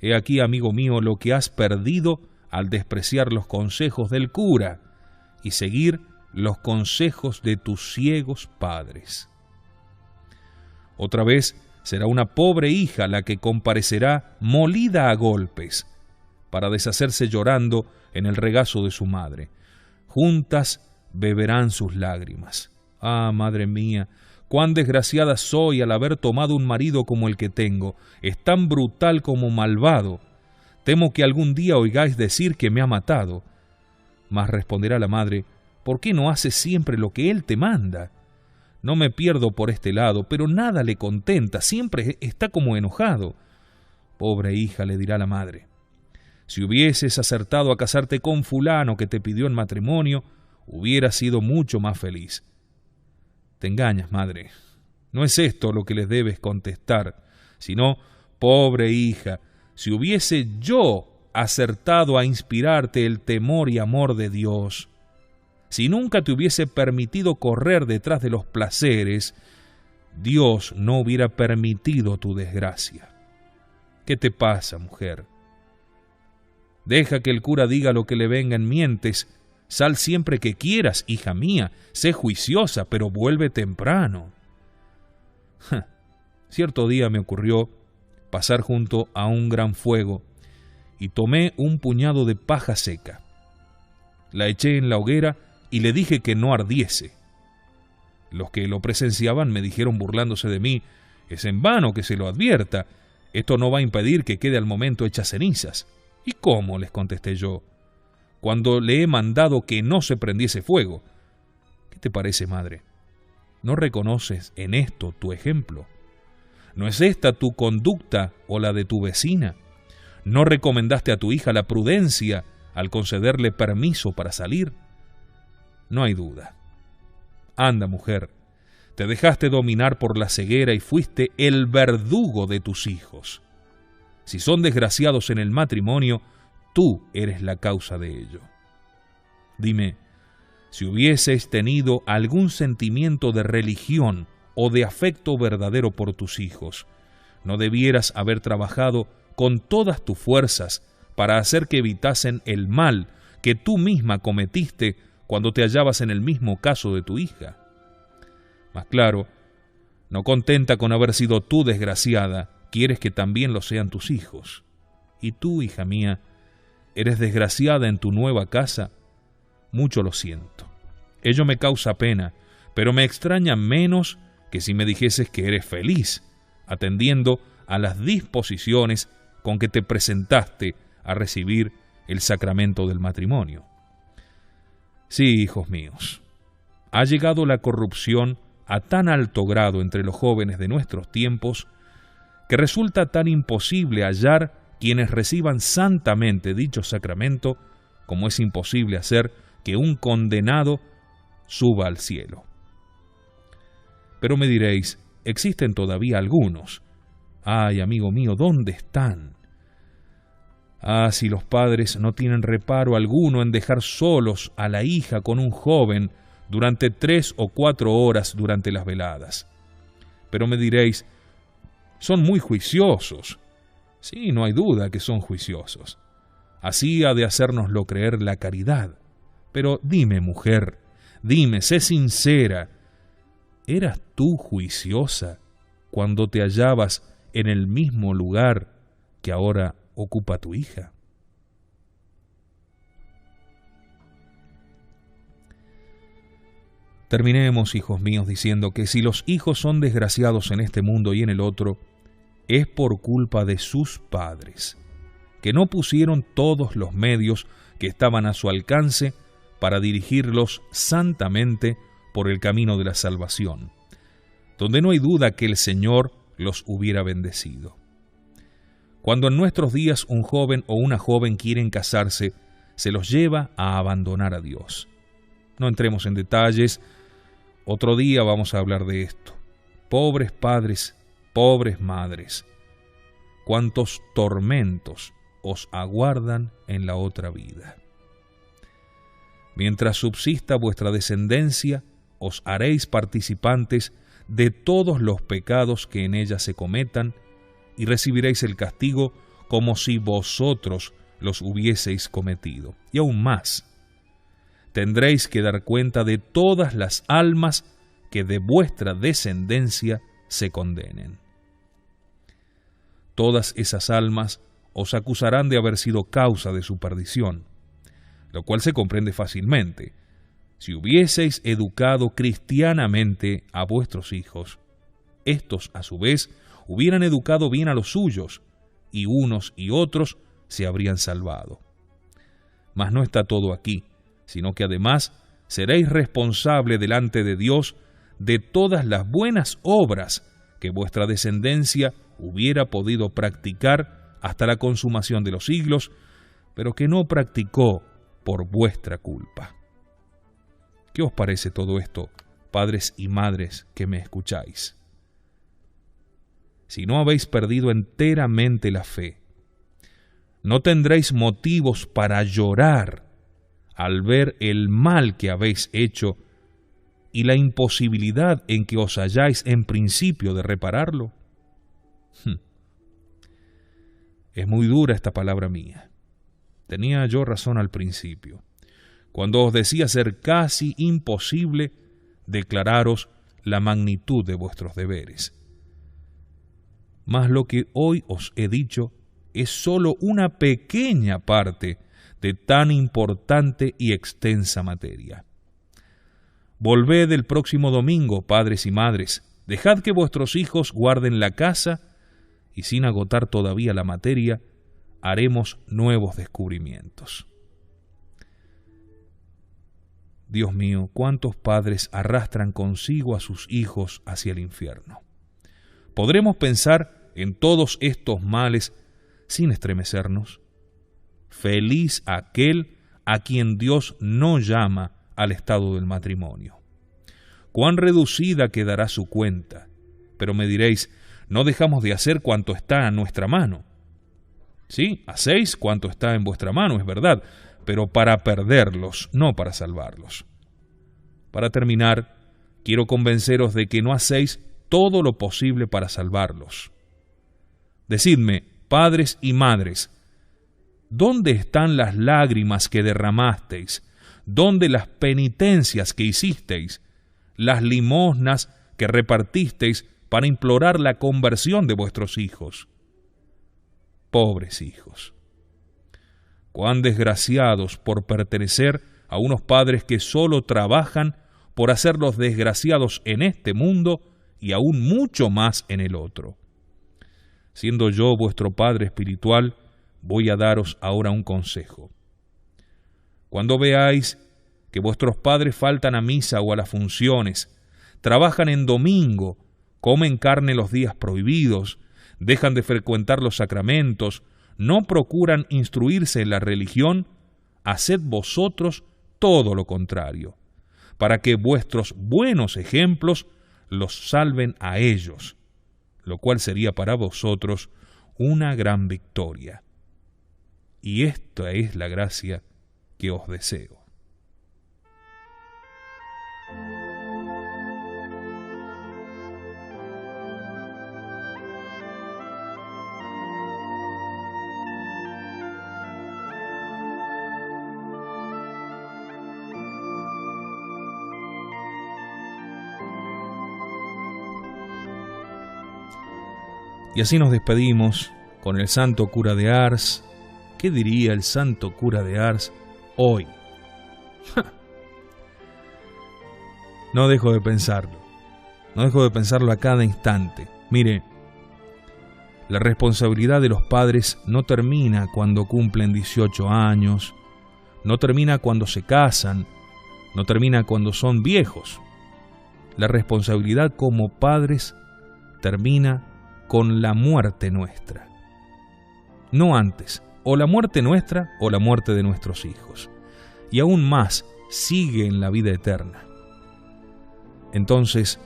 He aquí, amigo mío, lo que has perdido al despreciar los consejos del cura y seguir los consejos de tus ciegos padres. Otra vez será una pobre hija la que comparecerá molida a golpes para deshacerse llorando en el regazo de su madre. Juntas beberán sus lágrimas. Ah, madre mía, cuán desgraciada soy al haber tomado un marido como el que tengo. Es tan brutal como malvado. Temo que algún día oigáis decir que me ha matado. Mas responderá la madre: ¿por qué no haces siempre lo que él te manda? No me pierdo por este lado, pero nada le contenta, siempre está como enojado. Pobre hija, le dirá la madre, si hubieses acertado a casarte con fulano que te pidió en matrimonio, hubieras sido mucho más feliz. Te engañas, madre. No es esto lo que les debes contestar, sino: pobre hija, si hubiese yo acertado a inspirarte el temor y amor de Dios, si nunca te hubiese permitido correr detrás de los placeres, Dios no hubiera permitido tu desgracia. ¿Qué te pasa, mujer? Deja que el cura diga lo que le venga en mientes. Sal siempre que quieras, hija mía. Sé juiciosa, pero vuelve temprano. Cierto día me ocurrió pasar junto a un gran fuego y tomé un puñado de paja seca. La eché en la hoguera y le dije que no ardiese. Los que lo presenciaban me dijeron burlándose de mí: es en vano que se lo advierta, esto no va a impedir que quede al momento hecha cenizas. ¿Y cómo?, les contesté yo, cuando le he mandado que no se prendiese fuego. ¿Qué te parece, madre? ¿No reconoces en esto tu ejemplo? ¿No es esta tu conducta o la de tu vecina? ¿No recomendaste a tu hija la prudencia al concederle permiso para salir? No hay duda. Anda, mujer, te dejaste dominar por la ceguera y fuiste el verdugo de tus hijos. Si son desgraciados en el matrimonio, tú eres la causa de ello. Dime, si hubieses tenido algún sentimiento de religión o de afecto verdadero por tus hijos, ¿no debieras haber trabajado con todas tus fuerzas para hacer que evitasen el mal que tú misma cometiste cuando te hallabas en el mismo caso de tu hija? Mas claro, no contenta con haber sido tú desgraciada, quieres que también lo sean tus hijos. Y tú, hija mía, ¿eres desgraciada en tu nueva casa? Mucho lo siento. Ello me causa pena, pero me extraña menos que si me dijeses que eres feliz, atendiendo a las disposiciones con que te presentaste a recibir el sacramento del matrimonio. Sí, hijos míos, ha llegado la corrupción a tan alto grado entre los jóvenes de nuestros tiempos que resulta tan imposible hallar quienes reciban santamente dicho sacramento como es imposible hacer que un condenado suba al cielo. Pero me diréis, existen todavía algunos. Ay, amigo mío, ¿dónde están? Ah, si los padres no tienen reparo alguno en dejar solos a la hija con un joven durante 3 o 4 horas durante las veladas. Pero me diréis, son muy juiciosos. Sí, no hay duda que son juiciosos. Así ha de hacérnoslo creer la caridad. Pero dime, mujer, dime, sé sincera, ¿eras tú juiciosa cuando te hallabas en el mismo lugar que ahora ocupa tu hija? Terminemos, hijos míos, diciendo que si los hijos son desgraciados en este mundo y en el otro, es por culpa de sus padres, que no pusieron todos los medios que estaban a su alcance para dirigirlos santamente por el camino de la salvación, donde no hay duda que el Señor los hubiera bendecido. Cuando en nuestros días un joven o una joven quieren casarse, se los lleva a abandonar a Dios. No entremos en detalles, otro día vamos a hablar de esto. Pobres padres, pobres madres, cuántos tormentos os aguardan en la otra vida. Mientras subsista vuestra descendencia, os haréis participantes de todos los pecados que en ella se cometan, y recibiréis el castigo como si vosotros los hubieseis cometido. Y aún más, tendréis que dar cuenta de todas las almas que de vuestra descendencia se condenen. Todas esas almas os acusarán de haber sido causa de su perdición, lo cual se comprende fácilmente. Si hubieseis educado cristianamente a vuestros hijos, estos a su vez hubieran educado bien a los suyos, y unos y otros se habrían salvado. Mas no está todo aquí, sino que además seréis responsable delante de Dios de todas las buenas obras que vuestra descendencia hubiera podido practicar hasta la consumación de los siglos, pero que no practicó por vuestra culpa. ¿Qué os parece todo esto, padres y madres que me escucháis? Si no habéis perdido enteramente la fe, no tendréis motivos para llorar al ver el mal que habéis hecho y la imposibilidad en que os halláis en principio de repararlo. Es muy dura esta palabra mía. Tenía yo razón al principio, cuando os decía ser casi imposible declararos la magnitud de vuestros deberes. Mas lo que hoy os he dicho es sólo una pequeña parte de tan importante y extensa materia. Volved el próximo domingo, padres y madres, dejad que vuestros hijos guarden la casa, y sin agotar todavía la materia, haremos nuevos descubrimientos. Dios mío, cuántos padres arrastran consigo a sus hijos hacia el infierno. ¿Podremos pensar en todos estos males sin estremecernos? Feliz aquel a quien Dios no llama al estado del matrimonio. Cuán reducida quedará su cuenta. Pero me diréis, no dejamos de hacer cuanto está a nuestra mano. Sí, hacéis cuanto está en vuestra mano, es verdad, pero para perderlos, no para salvarlos. Para terminar, quiero convenceros de que no hacéis todo lo posible para salvarlos. Decidme, padres y madres, ¿dónde están las lágrimas que derramasteis? ¿Dónde las penitencias que hicisteis? Las limosnas que repartisteis para implorar la conversión de vuestros hijos. Pobres hijos. Cuán desgraciados por pertenecer a unos padres que solo trabajan por hacerlos desgraciados en este mundo y aún mucho más en el otro. siendo yo vuestro Padre espiritual, voy a daros ahora un consejo. Cuando veáis que vuestros padres faltan a misa o a las funciones, trabajan en domingo, comen carne los días prohibidos, dejan de frecuentar los sacramentos, no procuran instruirse en la religión, haced vosotros todo lo contrario, para que vuestros buenos ejemplos los salven a ellos, lo cual sería para vosotros una gran victoria. Y esta es la gracia que os deseo. Y así nos despedimos con el santo cura de Ars. ¿Qué diría el santo cura de Ars hoy? No dejo de pensarlo. No dejo de pensarlo a cada instante. Mire, la responsabilidad de los padres no termina cuando cumplen 18 años, no termina cuando se casan, no termina cuando son viejos. La responsabilidad como padres termina con la muerte nuestra. No antes, o la muerte nuestra o la muerte de nuestros hijos. Y aún más, sigue en la vida eterna. Entonces,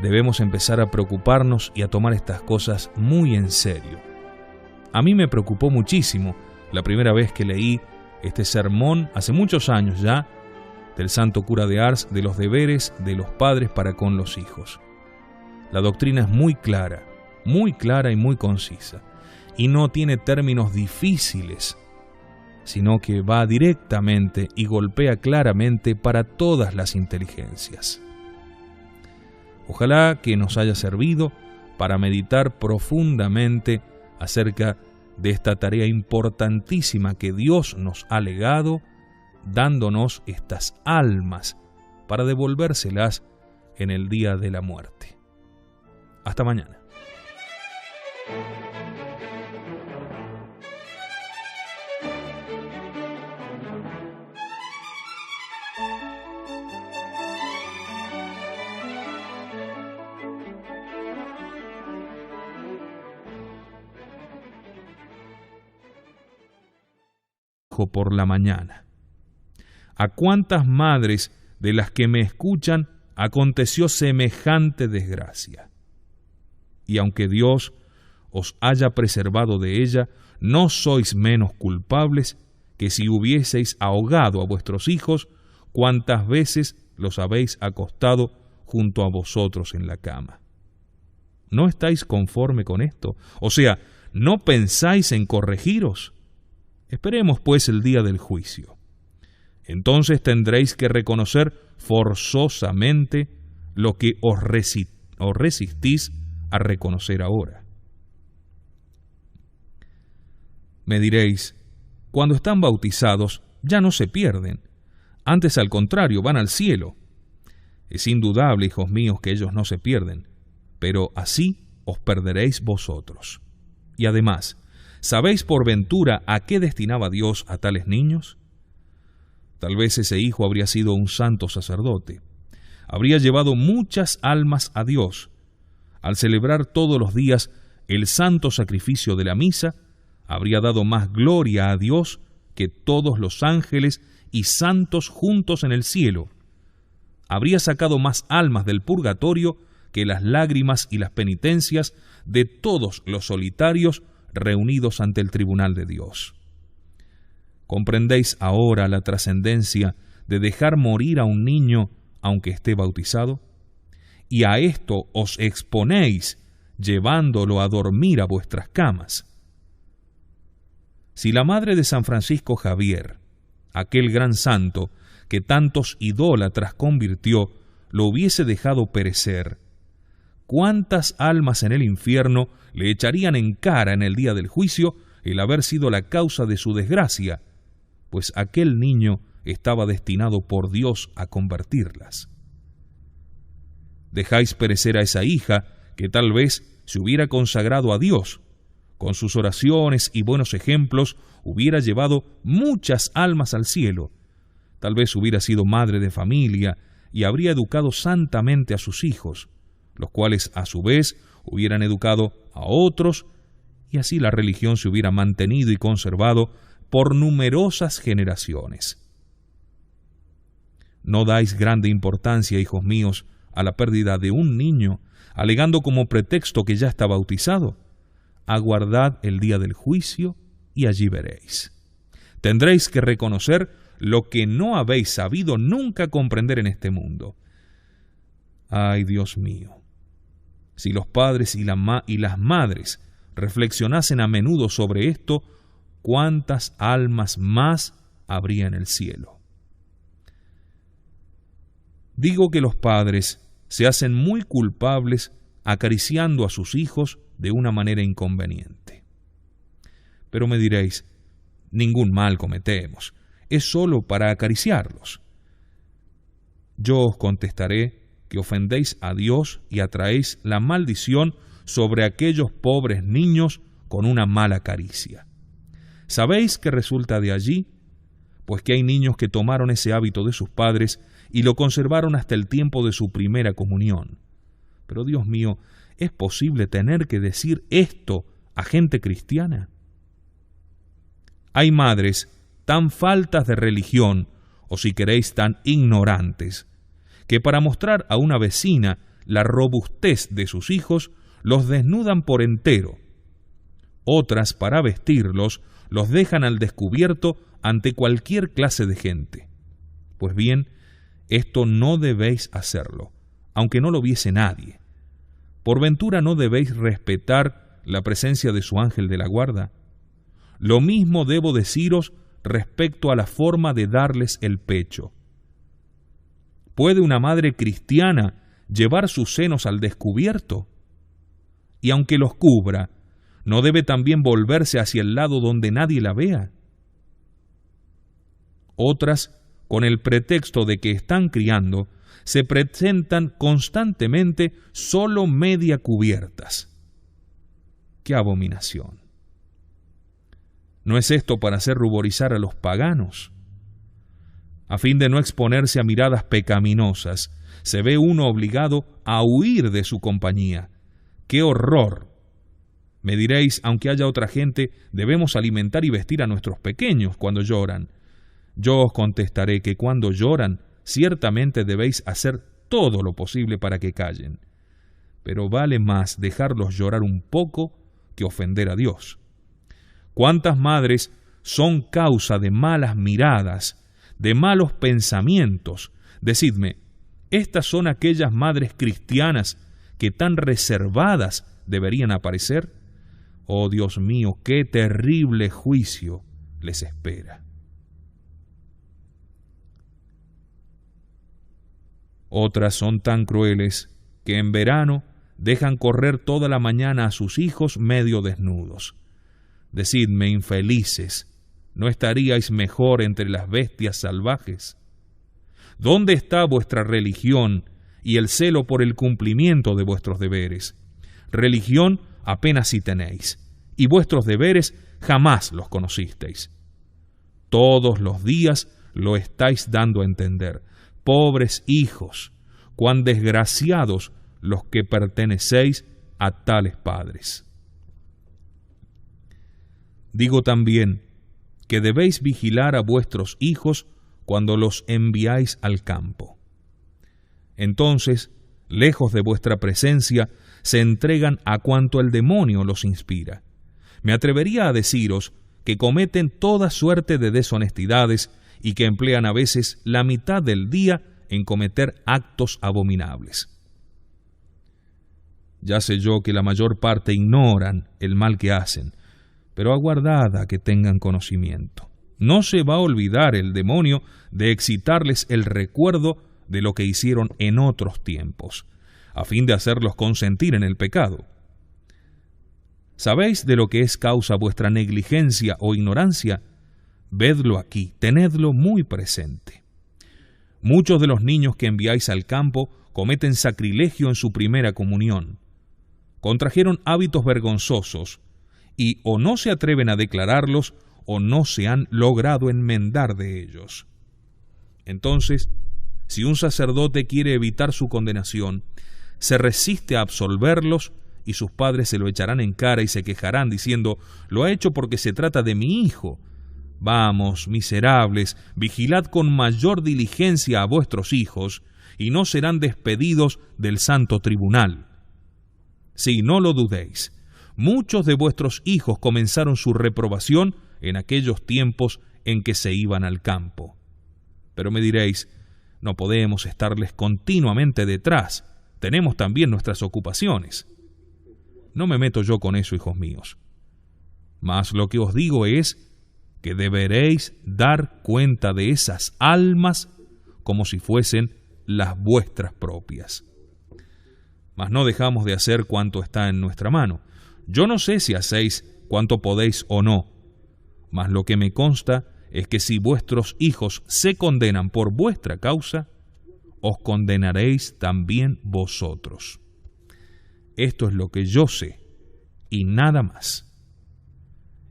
debemos empezar a preocuparnos y a tomar estas cosas muy en serio. A mí me preocupó muchísimo la primera vez que leí este sermón, hace muchos años ya, del santo cura de Ars, de los deberes de los padres para con los hijos. La doctrina es muy clara y muy concisa, y no tiene términos difíciles, sino que va directamente y golpea claramente para todas las inteligencias. Ojalá que nos haya servido para meditar profundamente acerca de esta tarea importantísima que Dios nos ha legado, dándonos estas almas para devolvérselas en el día de la muerte. Hasta mañana. Por la mañana. ¿A cuántas madres de las que me escuchan aconteció semejante desgracia? Y aunque Dios os haya preservado de ella, no sois menos culpables que si hubieseis ahogado a vuestros hijos, cuántas veces los habéis acostado junto a vosotros en la cama. ¿No estáis conforme con esto? O sea, ¿no pensáis en corregiros? Esperemos pues el día del juicio. Entonces tendréis que reconocer forzosamente lo que os resistís a reconocer ahora. Me diréis, cuando están bautizados ya no se pierden, antes al contrario van al cielo. Es indudable, hijos míos, que ellos no se pierden, pero así os perderéis vosotros. Y además, ¿sabéis por ventura a qué destinaba Dios a tales niños? Tal vez ese hijo habría sido un santo sacerdote. Habría llevado muchas almas a Dios. Al celebrar todos los días el santo sacrificio de la misa, habría dado más gloria a Dios que todos los ángeles y santos juntos en el cielo. Habría sacado más almas del purgatorio que las lágrimas y las penitencias de todos los solitarios reunidos ante el tribunal de Dios. ¿Comprendéis ahora la trascendencia de dejar morir a un niño aunque esté bautizado? Y a esto os exponéis llevándolo a dormir a vuestras camas. Si la madre de San Francisco Javier, aquel gran santo que tantos idólatras convirtió, lo hubiese dejado perecer, ¿cuántas almas en el infierno le echarían en cara en el día del juicio el haber sido la causa de su desgracia? Pues aquel niño estaba destinado por Dios a convertirlas. Dejáis perecer a esa hija que tal vez se hubiera consagrado a Dios, con sus oraciones y buenos ejemplos, hubiera llevado muchas almas al cielo. Tal vez hubiera sido madre de familia y habría educado santamente a sus hijos, los cuales a su vez hubieran educado a otros, y así la religión se hubiera mantenido y conservado por numerosas generaciones. No dais grande importancia, hijos míos, a la pérdida de un niño, alegando como pretexto que ya está bautizado. Aguardad el día del juicio y allí veréis. Tendréis que reconocer lo que no habéis sabido nunca comprender en este mundo. Ay, Dios mío, si los padres y las madres reflexionasen a menudo sobre esto, ¿cuántas almas más habría en el cielo? Digo que los padres se hacen muy culpables acariciando a sus hijos de una manera inconveniente. Pero me diréis, ningún mal cometemos, es solo para acariciarlos. Yo os contestaré que ofendéis a Dios y atraéis la maldición sobre aquellos pobres niños con una mala caricia. ¿Sabéis qué resulta de allí? Pues que hay niños que tomaron ese hábito de sus padres y lo conservaron hasta el tiempo de su primera comunión. Pero Dios mío, ¿es posible tener que decir esto a gente cristiana? Hay madres tan faltas de religión, o si queréis tan ignorantes, que para mostrar a una vecina la robustez de sus hijos, los desnudan por entero. Otras, para vestirlos, los dejan al descubierto ante cualquier clase de gente. Pues bien, esto no debéis hacerlo, aunque no lo viese nadie. ¿Por ventura no debéis respetar la presencia de su ángel de la guarda? Lo mismo debo deciros respecto a la forma de darles el pecho. ¿Puede una madre cristiana llevar sus senos al descubierto? Y aunque los cubra, ¿no debe también volverse hacia el lado donde nadie la vea? Otras, con el pretexto de que están criando, se presentan constantemente solo media cubiertas. ¡Qué abominación! ¿No es esto para hacer ruborizar a los paganos? A fin de no exponerse a miradas pecaminosas, se ve uno obligado a huir de su compañía. ¡Qué horror! Me diréis, aunque haya otra gente, debemos alimentar y vestir a nuestros pequeños cuando lloran. Yo os contestaré que cuando lloran, ciertamente debéis hacer todo lo posible para que callen. Pero vale más dejarlos llorar un poco que ofender a Dios. ¿Cuántas madres son causa de malas miradas, de malos pensamientos? Decidme, ¿estas son aquellas madres cristianas que tan reservadas deberían aparecer? Oh Dios mío, qué terrible juicio les espera. Otras son tan crueles que en verano dejan correr toda la mañana a sus hijos medio desnudos. Decidme, infelices, ¿no estaríais mejor entre las bestias salvajes? ¿Dónde está vuestra religión y el celo por el cumplimiento de vuestros deberes? Religión apenas si tenéis, y vuestros deberes jamás los conocisteis. Todos los días lo estáis dando a entender. Pobres hijos, cuán desgraciados los que pertenecéis a tales padres. Digo también que debéis vigilar a vuestros hijos cuando los enviáis al campo. Entonces, lejos de vuestra presencia, se entregan a cuanto el demonio los inspira. Me atrevería a deciros que cometen toda suerte de deshonestidades y que emplean a veces la mitad del día en cometer actos abominables. Ya sé yo que la mayor parte ignoran el mal que hacen, pero aguardad a que tengan conocimiento. No se va a olvidar el demonio de excitarles el recuerdo de lo que hicieron en otros tiempos, a fin de hacerlos consentir en el pecado. ¿Sabéis de lo que es causa vuestra negligencia o ignorancia? Vedlo aquí, tenedlo muy presente. Muchos de los niños que enviáis al campo cometen sacrilegio en su primera comunión. Contrajeron hábitos vergonzosos y o no se atreven a declararlos o no se han logrado enmendar de ellos. Entonces, si un sacerdote quiere evitar su condenación, se resiste a absolverlos y sus padres se lo echarán en cara y se quejarán diciendo: «Lo ha hecho porque se trata de mi hijo». Vamos, miserables, vigilad con mayor diligencia a vuestros hijos, y no serán despedidos del santo tribunal. Sí, no lo dudéis. Muchos de vuestros hijos comenzaron su reprobación en aquellos tiempos en que se iban al campo. Pero me diréis: no podemos estarles continuamente detrás, tenemos también nuestras ocupaciones. No me meto yo con eso, hijos míos. Mas lo que os digo es que deberéis dar cuenta de esas almas como si fuesen las vuestras propias. Mas no dejamos de hacer cuanto está en nuestra mano. Yo no sé si hacéis cuanto podéis o no, mas lo que me consta es que si vuestros hijos se condenan por vuestra causa, os condenaréis también vosotros. Esto es lo que yo sé, y nada más.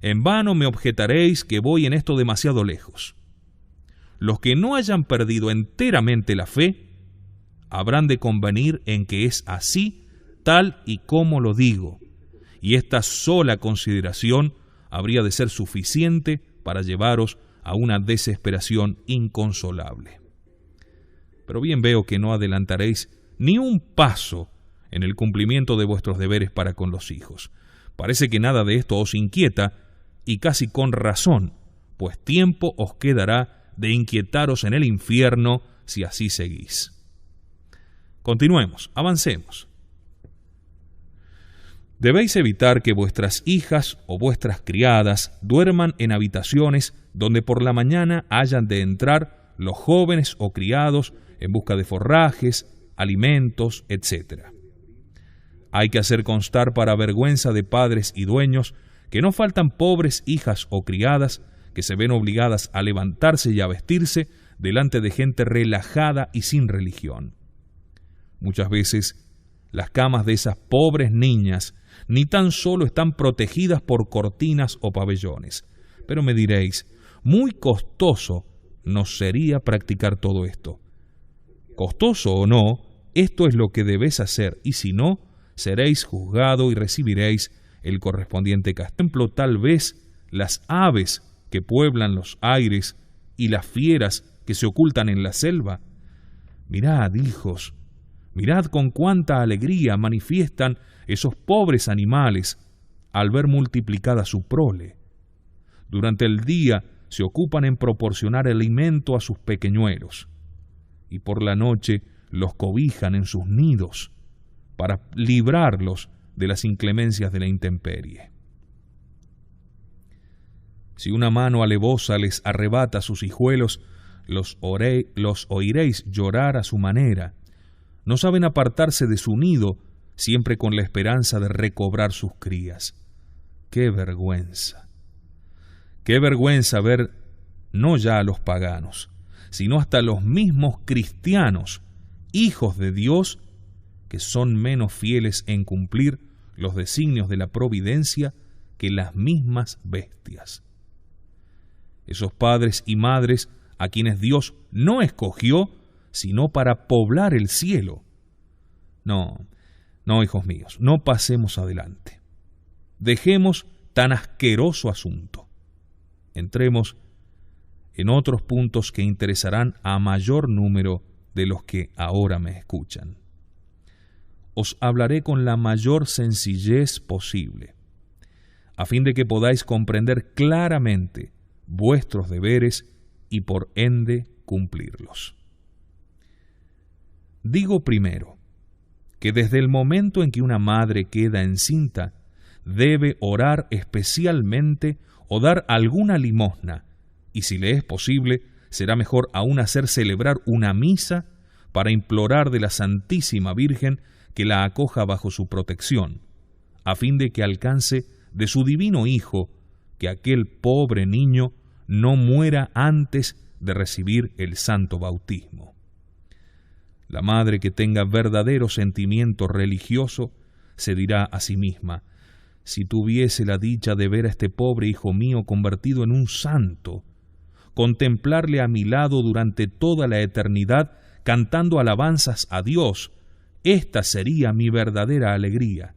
En vano me objetaréis que voy en esto demasiado lejos. Los que no hayan perdido enteramente la fe, habrán de convenir en que es así, tal y como lo digo, y esta sola consideración habría de ser suficiente para llevaros a una desesperación inconsolable. Pero bien veo que no adelantaréis ni un paso en el cumplimiento de vuestros deberes para con los hijos. Parece que nada de esto os inquieta, y casi con razón, pues tiempo os quedará de inquietaros en el infierno si así seguís. Continuemos, avancemos. Debéis evitar que vuestras hijas o vuestras criadas duerman en habitaciones donde por la mañana hayan de entrar los jóvenes o criados en busca de forrajes, alimentos, etc. Hay que hacer constar para vergüenza de padres y dueños que no faltan pobres hijas o criadas que se ven obligadas a levantarse y a vestirse delante de gente relajada y sin religión. Muchas veces las camas de esas pobres niñas ni tan solo están protegidas por cortinas o pabellones. Pero me diréis, muy costoso nos sería practicar todo esto. Costoso o no, esto es lo que debéis hacer, y si no, seréis juzgado y recibiréis el correspondiente castigo. Tal vez las aves que pueblan los aires y las fieras que se ocultan en la selva. Mirad, hijos, mirad con cuánta alegría manifiestan esos pobres animales al ver multiplicada su prole. Durante el día se ocupan en proporcionar alimento a sus pequeñuelos, y por la noche los cobijan en sus nidos para librarlos de las inclemencias de la intemperie. Si una mano alevosa les arrebata sus hijuelos, los oiréis llorar a su manera. No saben apartarse de su nido, siempre con la esperanza de recobrar sus crías. ¡Qué vergüenza! ¡Qué vergüenza ver no ya a los paganos, sino hasta a los mismos cristianos, hijos de Dios, que son menos fieles en cumplir los designios de la providencia que las mismas bestias! Esos padres y madres a quienes Dios no escogió, sino para poblar el cielo. No, hijos míos, no pasemos adelante. Dejemos tan asqueroso asunto. Entremos en otros puntos que interesarán a mayor número de los que ahora me escuchan. Os hablaré con la mayor sencillez posible, a fin de que podáis comprender claramente vuestros deberes y por ende cumplirlos. Digo primero que desde el momento en que una madre queda encinta, debe orar especialmente o dar alguna limosna, y si le es posible, será mejor aún hacer celebrar una misa para implorar de la Santísima Virgen que la acoja bajo su protección, a fin de que alcance de su divino Hijo que aquel pobre niño no muera antes de recibir el santo bautismo. La madre que tenga verdadero sentimiento religioso se dirá a sí misma: si tuviese la dicha de ver a este pobre hijo mío convertido en un santo, contemplarle a mi lado durante toda la eternidad cantando alabanzas a Dios, esta sería mi verdadera alegría.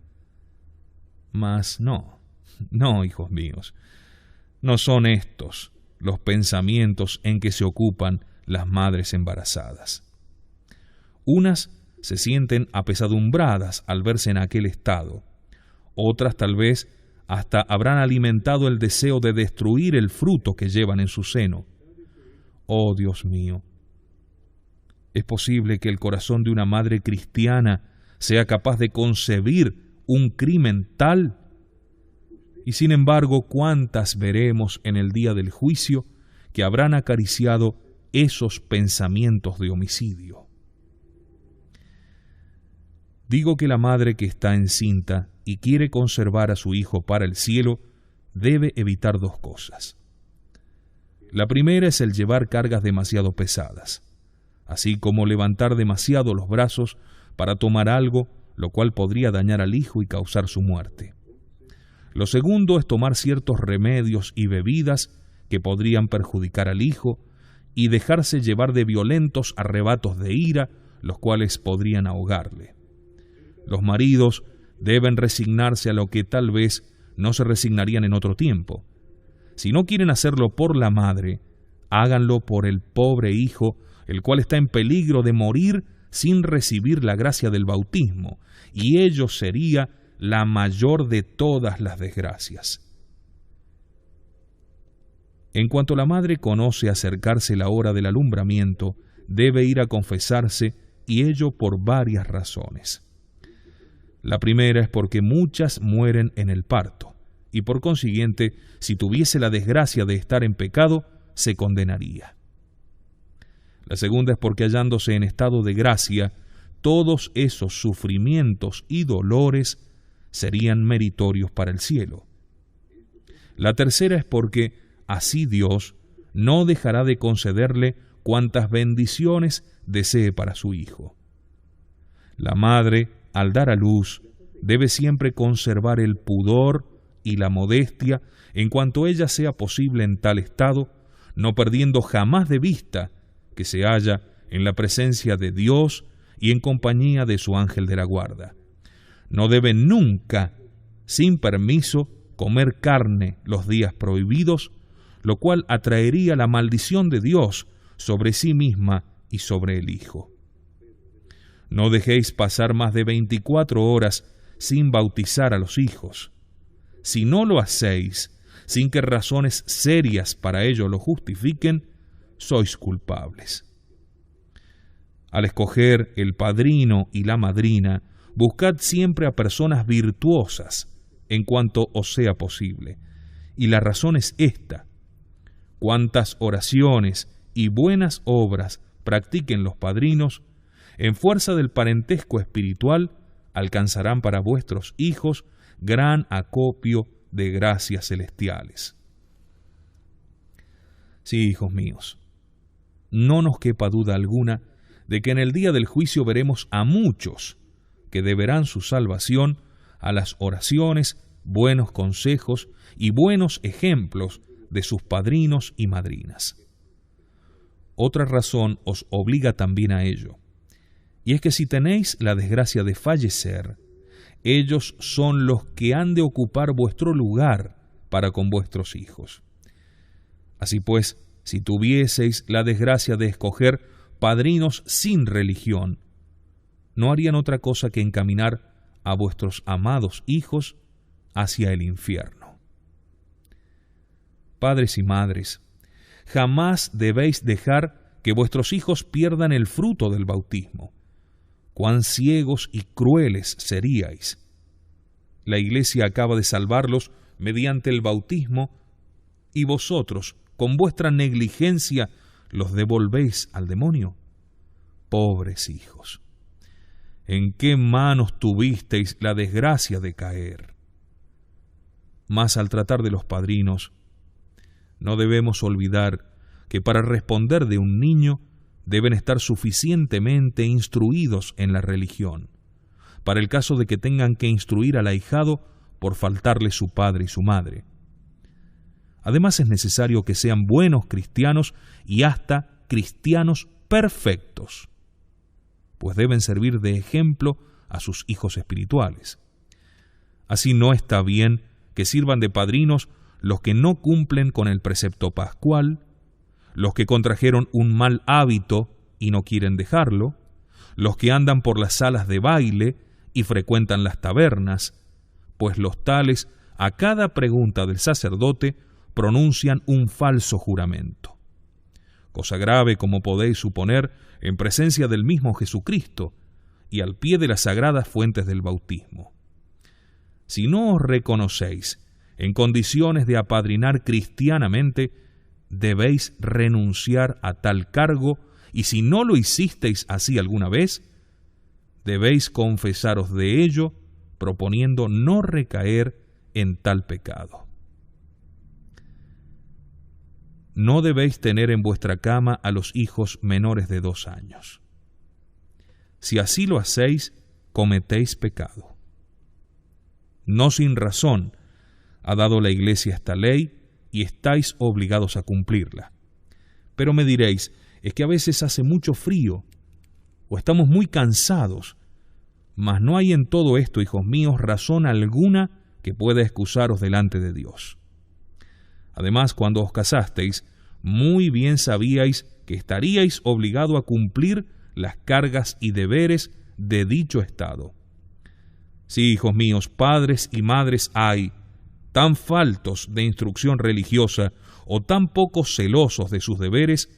Mas no, hijos míos, no son estos los pensamientos en que se ocupan las madres embarazadas. Unas se sienten apesadumbradas al verse en aquel estado, otras tal vez hasta habrán alimentado el deseo de destruir el fruto que llevan en su seno. Oh Dios mío, ¿es posible que el corazón de una madre cristiana sea capaz de concebir un crimen tal? Y sin embargo, ¿cuántas veremos en el día del juicio que habrán acariciado esos pensamientos de homicidio? Digo que la madre que está encinta y quiere conservar a su hijo para el cielo debe evitar dos cosas. La primera es el llevar cargas demasiado pesadas, así como levantar demasiado los brazos para tomar algo, lo cual podría dañar al hijo y causar su muerte. Lo segundo es tomar ciertos remedios y bebidas que podrían perjudicar al hijo y dejarse llevar de violentos arrebatos de ira, los cuales podrían ahogarle. Los maridos deben resignarse a lo que tal vez no se resignarían en otro tiempo. Si no quieren hacerlo por la madre, háganlo por el pobre hijo, el cual está en peligro de morir sin recibir la gracia del bautismo, y ello sería la mayor de todas las desgracias. En cuanto la madre conoce acercarse la hora del alumbramiento, debe ir a confesarse, y ello por varias razones. La primera es porque muchas mueren en el parto, y por consiguiente, si tuviese la desgracia de estar en pecado, se condenaría. La segunda es porque hallándose en estado de gracia, todos esos sufrimientos y dolores serían meritorios para el cielo. La tercera es porque así Dios no dejará de concederle cuantas bendiciones desee para su hijo. La madre, al dar a luz, debe siempre conservar el pudor y la modestia en cuanto ella sea posible en tal estado, no perdiendo jamás de vista que se halla en la presencia de Dios y en compañía de su ángel de la guarda. No debe nunca, sin permiso, comer carne los días prohibidos, lo cual atraería la maldición de Dios sobre sí misma y sobre el hijo. No dejéis pasar más de 24 horas sin bautizar a los hijos. Si no lo hacéis, sin que razones serias para ello lo justifiquen, sois culpables. Al escoger el padrino y la madrina, buscad siempre a personas virtuosas en cuanto os sea posible. Y la razón es esta: cuantas oraciones y buenas obras practiquen los padrinos, en fuerza del parentesco espiritual, alcanzarán para vuestros hijos gran acopio de gracias celestiales. Sí, hijos míos, no nos quepa duda alguna de que en el día del juicio veremos a muchos que deberán su salvación a las oraciones, buenos consejos y buenos ejemplos de sus padrinos y madrinas. Otra razón os obliga también a ello, y es que si tenéis la desgracia de fallecer, ellos son los que han de ocupar vuestro lugar para con vuestros hijos. Así pues, si tuvieseis la desgracia de escoger padrinos sin religión, no harían otra cosa que encaminar a vuestros amados hijos hacia el infierno. Padres y madres, jamás debéis dejar que vuestros hijos pierdan el fruto del bautismo. ¡Cuán ciegos y crueles seríais! La Iglesia acaba de salvarlos mediante el bautismo, y vosotros, con vuestra negligencia, los devolvéis al demonio. Pobres hijos, ¿en qué manos tuvisteis la desgracia de caer? Mas al tratar de los padrinos, no debemos olvidar que para responder de un niño deben estar suficientemente instruidos en la religión. Para el caso de que tengan que instruir al ahijado, por faltarle su padre y su madre. Además es necesario que sean buenos cristianos y hasta cristianos perfectos, pues deben servir de ejemplo a sus hijos espirituales. Así no está bien que sirvan de padrinos los que no cumplen con el precepto pascual, los que contrajeron un mal hábito y no quieren dejarlo, los que andan por las salas de baile y frecuentan las tabernas, pues los tales a cada pregunta del sacerdote pronuncian un falso juramento. Cosa grave, como podéis suponer, en presencia del mismo Jesucristo y al pie de las sagradas fuentes del bautismo. Si no os reconocéis en condiciones de apadrinar cristianamente, debéis renunciar a tal cargo, y si no lo hicisteis así alguna vez, debéis confesaros de ello, proponiendo no recaer en tal pecado. No debéis tener en vuestra cama a los hijos menores de 2 años. Si así lo hacéis, cometéis pecado. No sin razón ha dado la Iglesia esta ley y estáis obligados a cumplirla. Pero me diréis, es que a veces hace mucho frío o estamos muy cansados, mas no hay en todo esto, hijos míos, razón alguna que pueda excusaros delante de Dios. Además, cuando os casasteis, muy bien sabíais que estaríais obligados a cumplir las cargas y deberes de dicho estado. Sí, hijos míos, padres y madres hay tan faltos de instrucción religiosa o tan poco celosos de sus deberes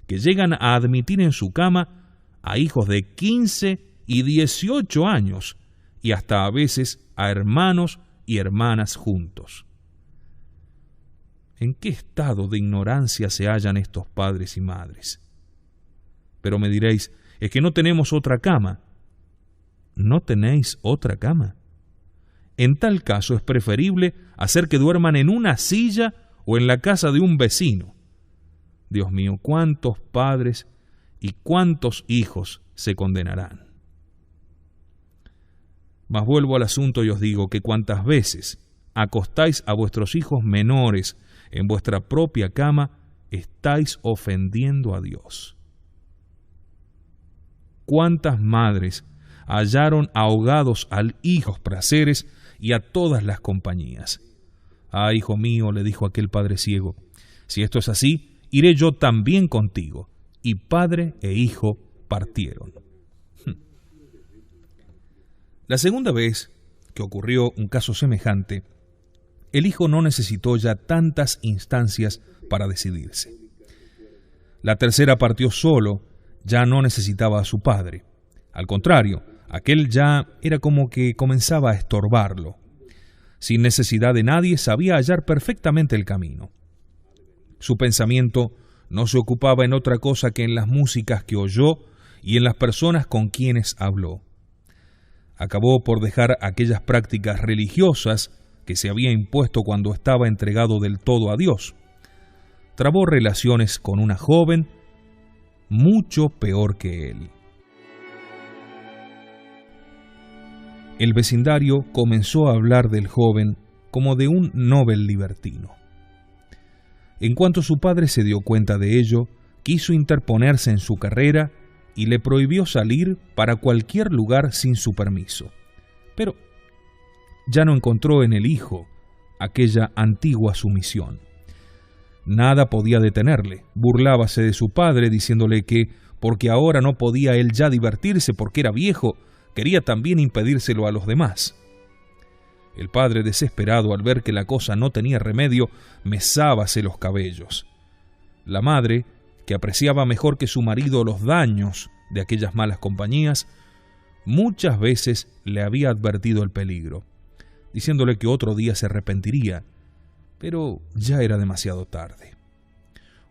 que llegan a admitir en su cama a hijos de 15 y 18 años y hasta a veces a hermanos y hermanas juntos. ¿En qué estado de ignorancia se hallan estos padres y madres? Pero me diréis, es que no tenemos otra cama. ¿No tenéis otra cama? En tal caso es preferible hacer que duerman en una silla o en la casa de un vecino. Dios mío, cuántos padres y cuántos hijos se condenarán. Mas vuelvo al asunto y os digo que cuantas veces acostáis a vuestros hijos menores en vuestra propia cama, estáis ofendiendo a Dios. ¿Cuántas madres hallaron ahogados al hijo placeres y a todas las compañías? Ah, hijo mío, le dijo aquel padre ciego, si esto es así, iré yo también contigo. Y padre e hijo partieron. La segunda vez que ocurrió un caso semejante, el hijo no necesitó ya tantas instancias para decidirse. La tercera partió solo, ya no necesitaba a su padre. Al contrario, aquel ya era como que comenzaba a estorbarlo. Sin necesidad de nadie, sabía hallar perfectamente el camino. Su pensamiento no se ocupaba en otra cosa que en las músicas que oyó y en las personas con quienes habló. Acabó por dejar aquellas prácticas religiosas que se había impuesto cuando estaba entregado del todo a Dios. Trabó relaciones con una joven mucho peor que él. El vecindario comenzó a hablar del joven como de un noble libertino. En cuanto su padre se dio cuenta de ello, quiso interponerse en su carrera y le prohibió salir para cualquier lugar sin su permiso. Pero ya no encontró en el hijo aquella antigua sumisión. Nada podía detenerle. Burlábase de su padre diciéndole que, porque ahora no podía él ya divertirse porque era viejo, quería también impedírselo a los demás. El padre, desesperado al ver que la cosa no tenía remedio, mesábase los cabellos. La madre, que apreciaba mejor que su marido los daños de aquellas malas compañías, muchas veces le había advertido el peligro, diciéndole que otro día se arrepentiría, pero ya era demasiado tarde.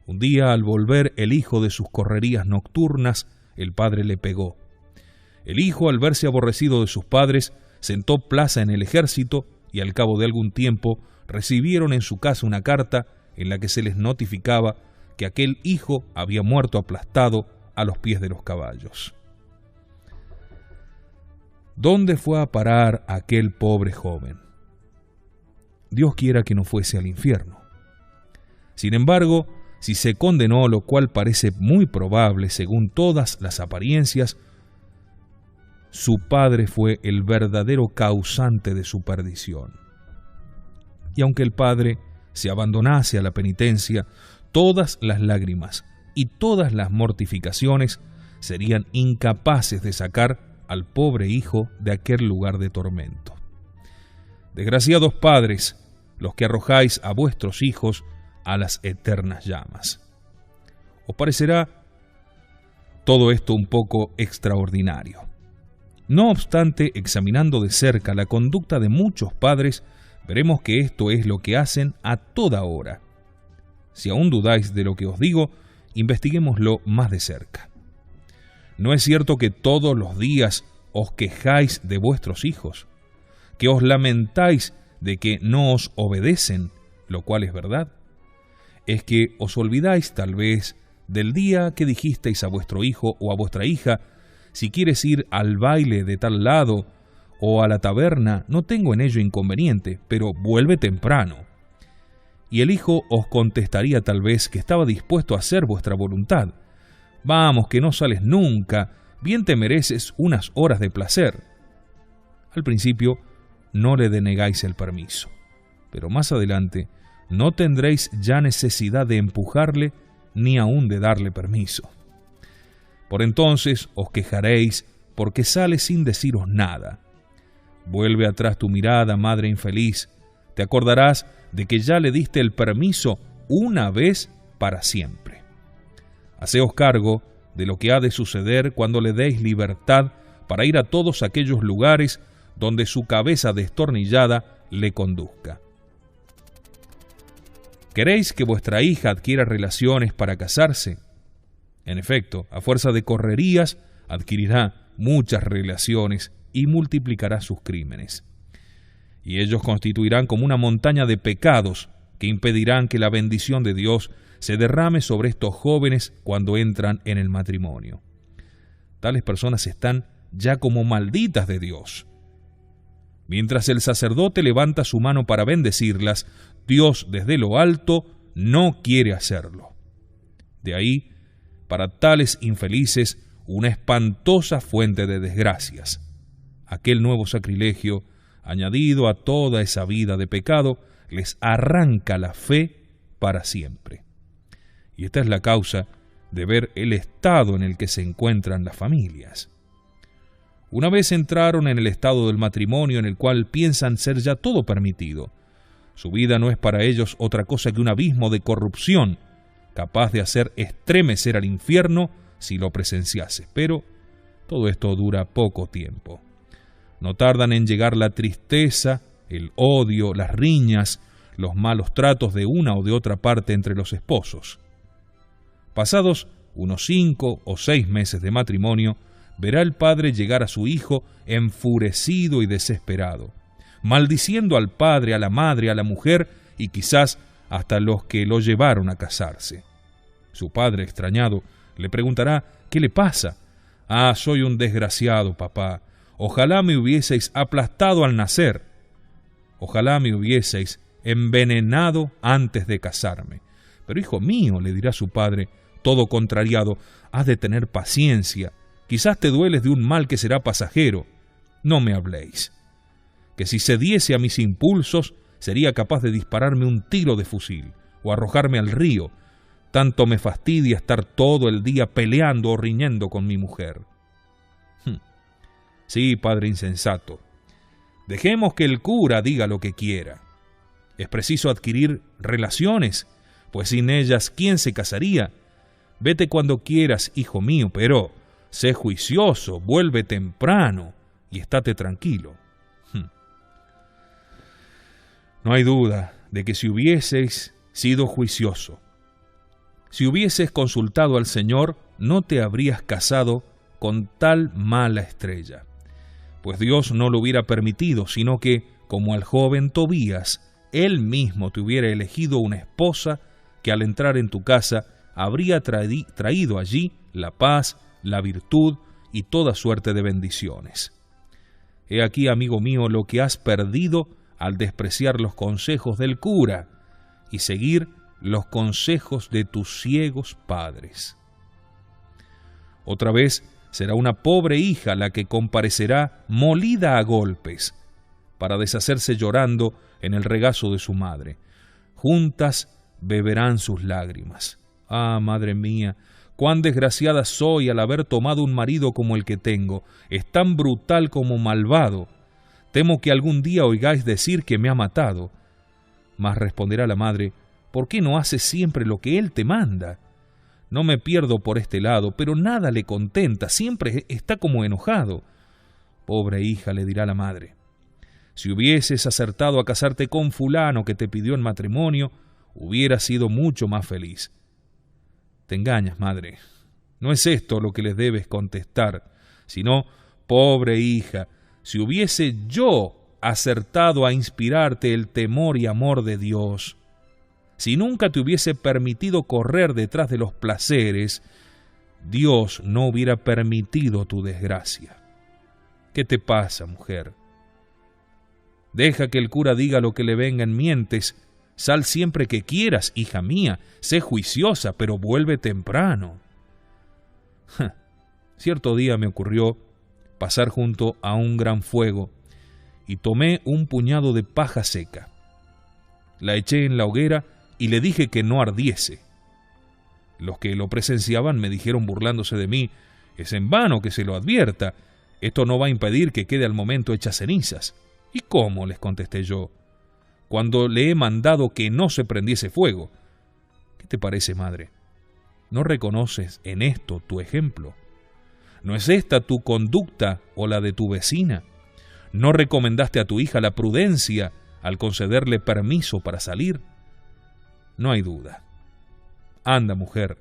Un día, al volver el hijo de sus correrías nocturnas, el padre le pegó. El hijo, al verse aborrecido de sus padres, sentó plaza en el ejército y al cabo de algún tiempo recibieron en su casa una carta en la que se les notificaba que aquel hijo había muerto aplastado a los pies de los caballos. ¿Dónde fue a parar aquel pobre joven? Dios quiera que no fuese al infierno. Sin embargo, si se condenó, lo cual parece muy probable según todas las apariencias, su padre fue el verdadero causante de su perdición. Y aunque el padre se abandonase a la penitencia, todas las lágrimas y todas las mortificaciones serían incapaces de sacar al pobre hijo de aquel lugar de tormento. Desgraciados padres, los que arrojáis a vuestros hijos a las eternas llamas. Os parecerá todo esto un poco extraordinario. No obstante, examinando de cerca la conducta de muchos padres, veremos que esto es lo que hacen a toda hora. Si aún dudáis de lo que os digo, investiguémoslo más de cerca. ¿No es cierto que todos los días os quejáis de vuestros hijos? ¿Que os lamentáis de que no os obedecen, lo cual es verdad? Es que os olvidáis tal vez del día que dijisteis a vuestro hijo o a vuestra hija: si quieres ir al baile de tal lado o a la taberna, no tengo en ello inconveniente, pero vuelve temprano. Y el hijo os contestaría tal vez que estaba dispuesto a hacer vuestra voluntad. Vamos, que no sales nunca, bien te mereces unas horas de placer. Al principio no le denegáis el permiso, pero más adelante no tendréis ya necesidad de empujarle ni aun de darle permiso. Por entonces os quejaréis porque sale sin deciros nada. Vuelve atrás tu mirada, madre infeliz. Te acordarás de que ya le diste el permiso una vez para siempre. Haceos cargo de lo que ha de suceder cuando le deis libertad para ir a todos aquellos lugares donde su cabeza destornillada le conduzca. ¿Queréis que vuestra hija adquiera relaciones para casarse? En efecto, a fuerza de correrías, adquirirá muchas relaciones y multiplicará sus crímenes. Y ellos constituirán como una montaña de pecados que impedirán que la bendición de Dios se derrame sobre estos jóvenes cuando entran en el matrimonio. Tales personas están ya como malditas de Dios. Mientras el sacerdote levanta su mano para bendecirlas, Dios desde lo alto no quiere hacerlo. De ahí, para tales infelices, una espantosa fuente de desgracias. Aquel nuevo sacrilegio, añadido a toda esa vida de pecado, les arranca la fe para siempre. Y esta es la causa de ver el estado en el que se encuentran las familias. Una vez entraron en el estado del matrimonio en el cual piensan ser ya todo permitido, su vida no es para ellos otra cosa que un abismo de corrupción, capaz de hacer estremecer al infierno si lo presenciase. Pero todo esto dura poco tiempo. No tardan en llegar la tristeza, el odio, las riñas, los malos tratos de una o de otra parte entre los esposos. Pasados unos 5 o 6 meses de matrimonio, verá el padre llegar a su hijo enfurecido y desesperado, maldiciendo al padre, a la madre, a la mujer y quizás hasta los que lo llevaron a casarse. Su padre, extrañado, le preguntará: ¿qué le pasa? Ah, soy un desgraciado, papá. Ojalá me hubieseis aplastado al nacer. Ojalá me hubieseis envenenado antes de casarme. Pero hijo mío, le dirá su padre, todo contrariado, has de tener paciencia. Quizás te dueles de un mal que será pasajero. No me habléis. Que si cediese a mis impulsos, sería capaz de dispararme un tiro de fusil o arrojarme al río. Tanto me fastidia estar todo el día peleando o riñendo con mi mujer. Sí, padre insensato. Dejemos que el cura diga lo que quiera. Es preciso adquirir relaciones, pues sin ellas, ¿quién se casaría? Vete cuando quieras, hijo mío, pero sé juicioso, vuelve temprano y estate tranquilo. No hay duda de que si hubieses sido juicioso, si hubieses consultado al Señor, no te habrías casado con tal mala estrella, pues Dios no lo hubiera permitido, sino que, como al joven Tobías, Él mismo te hubiera elegido una esposa que al entrar en tu casa habría traído allí la paz, la virtud y toda suerte de bendiciones. He aquí, amigo mío, lo que has perdido al despreciar los consejos del cura y seguir los consejos de tus ciegos padres. Otra vez será una pobre hija la que comparecerá molida a golpes para deshacerse llorando en el regazo de su madre. Juntas beberán sus lágrimas. Ah, madre mía, cuán desgraciada soy al haber tomado un marido como el que tengo. Es tan brutal como malvado. Temo que algún día oigáis decir que me ha matado. Mas responderá la madre: ¿por qué no haces siempre lo que él te manda? No me pierdo por este lado, pero nada le contenta, siempre está como enojado. Pobre hija, le dirá la madre, si hubieses acertado a casarte con fulano que te pidió en matrimonio, hubieras sido mucho más feliz. Te engañas, madre. No es esto lo que les debes contestar, sino: pobre hija, si hubiese yo acertado a inspirarte el temor y amor de Dios, si nunca te hubiese permitido correr detrás de los placeres, Dios no hubiera permitido tu desgracia. ¿Qué te pasa, mujer? Deja que el cura diga lo que le venga en mientes. Sal siempre que quieras, hija mía. Sé juiciosa, pero vuelve temprano. Cierto día me ocurrió pasar junto a un gran fuego y tomé un puñado de paja seca. La eché en la hoguera y le dije que no ardiese. Los que lo presenciaban me dijeron burlándose de mí: es en vano que se lo advierta, esto no va a impedir que quede al momento hecha cenizas. ¿Y cómo?, les contesté yo, cuando le he mandado que no se prendiese fuego. ¿Qué te parece, madre? ¿No reconoces en esto tu ejemplo? ¿No es esta tu conducta o la de tu vecina? ¿No recomendaste a tu hija la prudencia al concederle permiso para salir? No hay duda. Anda, mujer,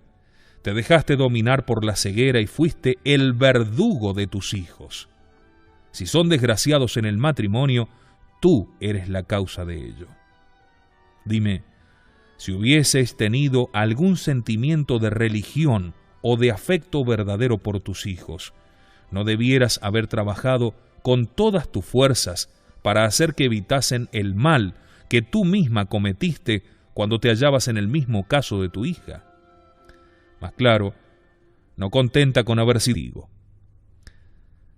te dejaste dominar por la ceguera y fuiste el verdugo de tus hijos. Si son desgraciados en el matrimonio, tú eres la causa de ello. Dime, si hubieses tenido algún sentimiento de religión o de afecto verdadero por tus hijos, ¿no debieras haber trabajado con todas tus fuerzas para hacer que evitasen el mal que tú misma cometiste cuando te hallabas en el mismo caso de tu hija? Mas claro, no contenta con haber sido.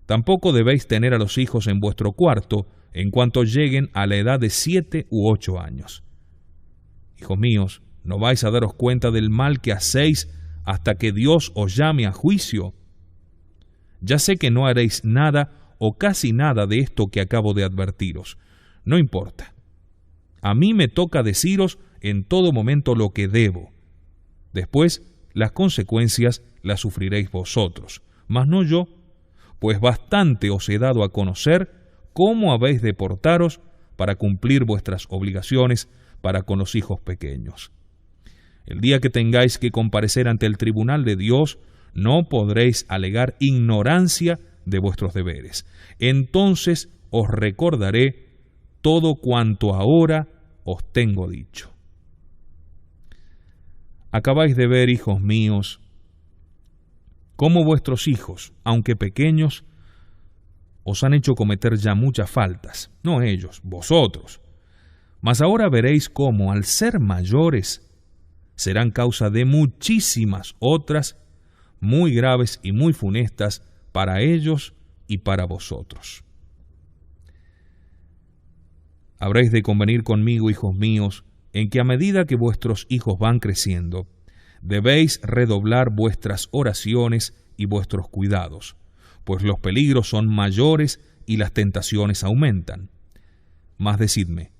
Tampoco debéis tener a los hijos en vuestro cuarto en cuanto lleguen a la edad de 7 u 8 años. Hijos míos, ¿no vais a daros cuenta del mal que hacéis hasta que Dios os llame a juicio? Ya sé que no haréis nada o casi nada de esto que acabo de advertiros. No importa. A mí me toca deciros en todo momento lo que debo. Después, las consecuencias las sufriréis vosotros, mas no yo, pues bastante os he dado a conocer cómo habéis de portaros para cumplir vuestras obligaciones para con los hijos pequeños. El día que tengáis que comparecer ante el tribunal de Dios, no podréis alegar ignorancia de vuestros deberes. Entonces os recordaré todo cuanto ahora os tengo dicho. Acabáis de ver, hijos míos, cómo vuestros hijos, aunque pequeños, os han hecho cometer ya muchas faltas, no ellos, vosotros. Mas ahora veréis cómo, al ser mayores, serán causa de muchísimas otras, muy graves y muy funestas para ellos y para vosotros. Habréis de convenir conmigo, hijos míos, en que a medida que vuestros hijos van creciendo, debéis redoblar vuestras oraciones y vuestros cuidados, pues los peligros son mayores y las tentaciones aumentan. Mas decidme,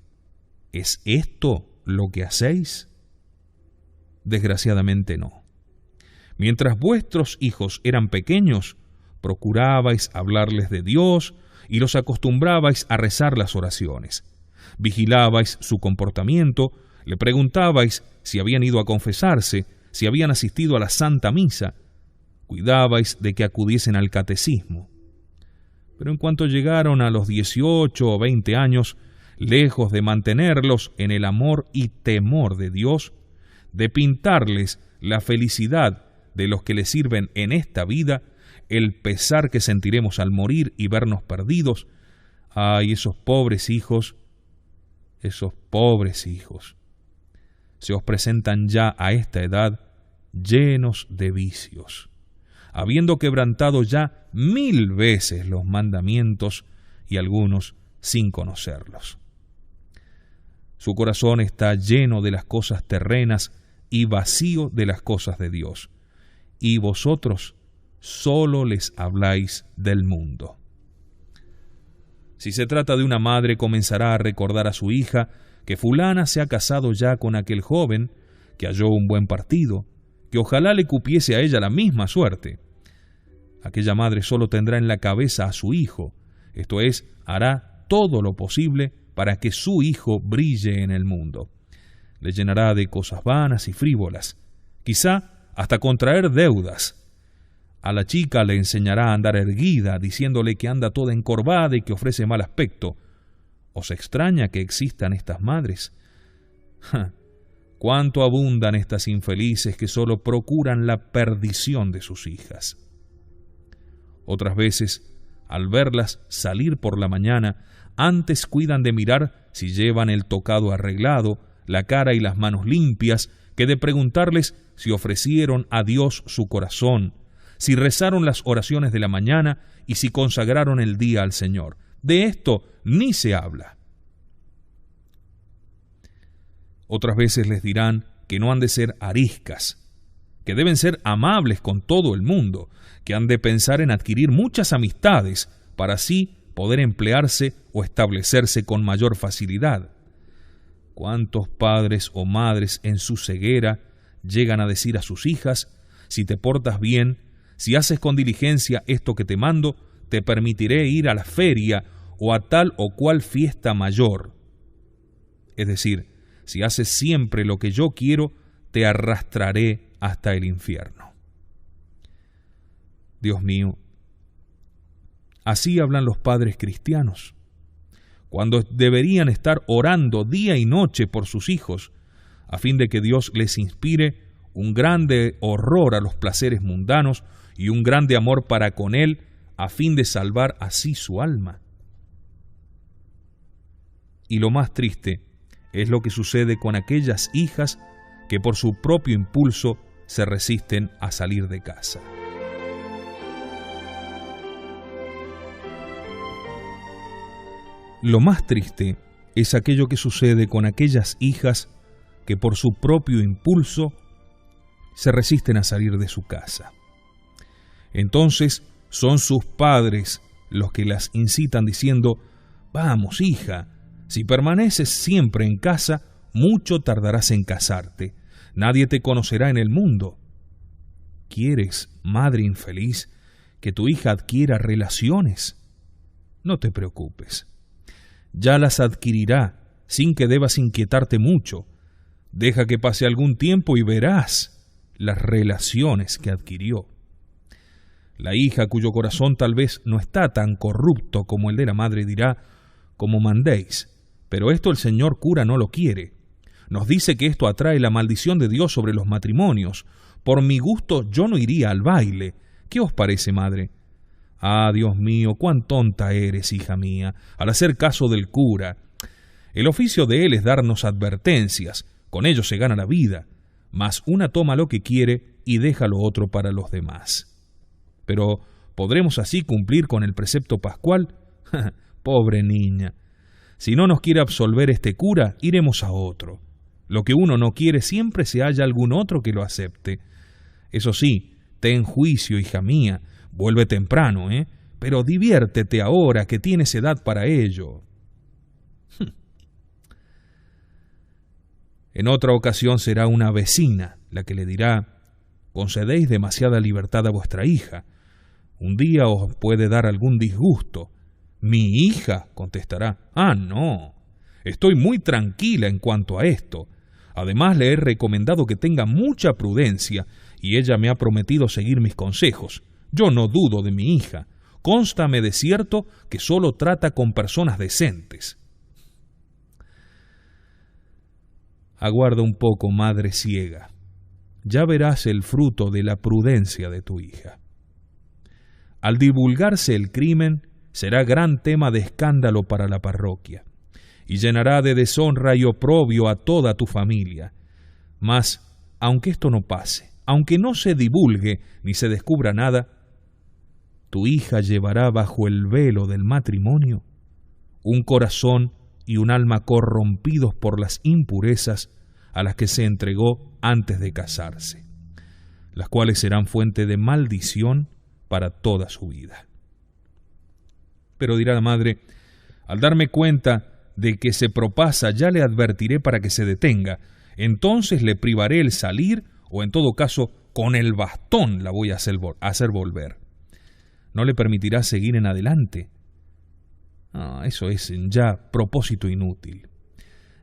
¿es esto lo que hacéis? Desgraciadamente no. Mientras vuestros hijos eran pequeños, procurabais hablarles de Dios y los acostumbrabais a rezar las oraciones. Vigilabais su comportamiento, le preguntabais si habían ido a confesarse, si habían asistido a la Santa Misa, cuidabais de que acudiesen al catecismo. Pero en cuanto llegaron a los 18 o 20 años, lejos de mantenerlos en el amor y temor de Dios, de pintarles la felicidad de los que les sirven en esta vida, el pesar que sentiremos al morir y vernos perdidos, ¡ay, esos pobres hijos! Esos pobres hijos se os presentan ya a esta edad llenos de vicios, habiendo quebrantado ya 1000 veces los mandamientos y algunos sin conocerlos. Su corazón está lleno de las cosas terrenas y vacío de las cosas de Dios, y vosotros solo les habláis del mundo. Si se trata de una madre, comenzará a recordar a su hija que fulana se ha casado ya con aquel joven, que halló un buen partido, que ojalá le cupiese a ella la misma suerte. Aquella madre solo tendrá en la cabeza a su hijo, esto es, hará todo lo posible para que su hijo brille en el mundo. Le llenará de cosas vanas y frívolas, quizá hasta contraer deudas. A la chica le enseñará a andar erguida, diciéndole que anda toda encorvada y que ofrece mal aspecto. ¿Os extraña que existan estas madres? ¡Cuánto abundan estas infelices que solo procuran la perdición de sus hijas! Otras veces, al verlas salir por la mañana, antes cuidan de mirar si llevan el tocado arreglado, la cara y las manos limpias, que de preguntarles si ofrecieron a Dios su corazón, si rezaron las oraciones de la mañana y si consagraron el día al Señor. De esto ni se habla. Otras veces les dirán que no han de ser ariscas, que deben ser amables con todo el mundo, que han de pensar en adquirir muchas amistades para así poder emplearse o establecerse con mayor facilidad. ¿Cuántos padres o madres en su ceguera llegan a decir a sus hijas: si te portas bien, si haces con diligencia esto que te mando, te permitiré ir a la feria o a tal o cual fiesta mayor? Es decir, si haces siempre lo que yo quiero, te arrastraré hasta el infierno. Dios mío, así hablan los padres cristianos, cuando deberían estar orando día y noche por sus hijos, a fin de que Dios les inspire un grande horror a los placeres mundanos y un grande amor para con Él, a fin de salvar así su alma. Y lo más triste es lo que sucede con aquellas hijas que por su propio impulso se resisten a salir de casa. Lo más triste es aquello que sucede con aquellas hijas que por su propio impulso se resisten a salir de su casa. Entonces son sus padres los que las incitan diciendo: «Vamos, hija, si permaneces siempre en casa, mucho tardarás en casarte. Nadie te conocerá en el mundo». ¿Quieres, madre infeliz, que tu hija adquiera relaciones? No te preocupes. Ya las adquirirá sin que debas inquietarte mucho. Deja que pase algún tiempo y verás las relaciones que adquirió. La hija cuyo corazón tal vez no está tan corrupto como el de la madre dirá: «Como mandéis», pero esto el señor cura no lo quiere. Nos dice que esto atrae la maldición de Dios sobre los matrimonios. Por mi gusto yo no iría al baile. ¿Qué os parece, madre? Ah, Dios mío, cuán tonta eres, hija mía, al hacer caso del cura. El oficio de él es darnos advertencias, con ello se gana la vida, mas una toma lo que quiere y deja lo otro para los demás. Pero, ¿podremos así cumplir con el precepto pascual? Pobre niña. Si no nos quiere absolver este cura, iremos a otro. Lo que uno no quiere siempre se halla algún otro que lo acepte. Eso sí, ten juicio, hija mía, vuelve temprano, pero diviértete ahora que tienes edad para ello. En otra ocasión será una vecina la que le dirá: «Concedéis demasiada libertad a vuestra hija. Un día os puede dar algún disgusto». «¿Mi hija?», contestará. «Ah, no. Estoy muy tranquila en cuanto a esto. Además le he recomendado que tenga mucha prudencia y ella me ha prometido seguir mis consejos. Yo no dudo de mi hija. Cónstame de cierto que solo trata con personas decentes». Aguarda un poco, madre ciega. Ya verás el fruto de la prudencia de tu hija. Al divulgarse el crimen, será gran tema de escándalo para la parroquia, y llenará de deshonra y oprobio a toda tu familia. Mas, aunque esto no pase, aunque no se divulgue ni se descubra nada, tu hija llevará bajo el velo del matrimonio un corazón y un alma corrompidos por las impurezas a las que se entregó antes de casarse, las cuales serán fuente de maldición para toda su vida. Pero dirá la madre, al darme cuenta de que se propasa, ya le advertiré para que se detenga, entonces le privaré el salir, o en todo caso, con el bastón la voy a hacer volver. No le permitirá seguir en adelante. Eso es ya propósito inútil.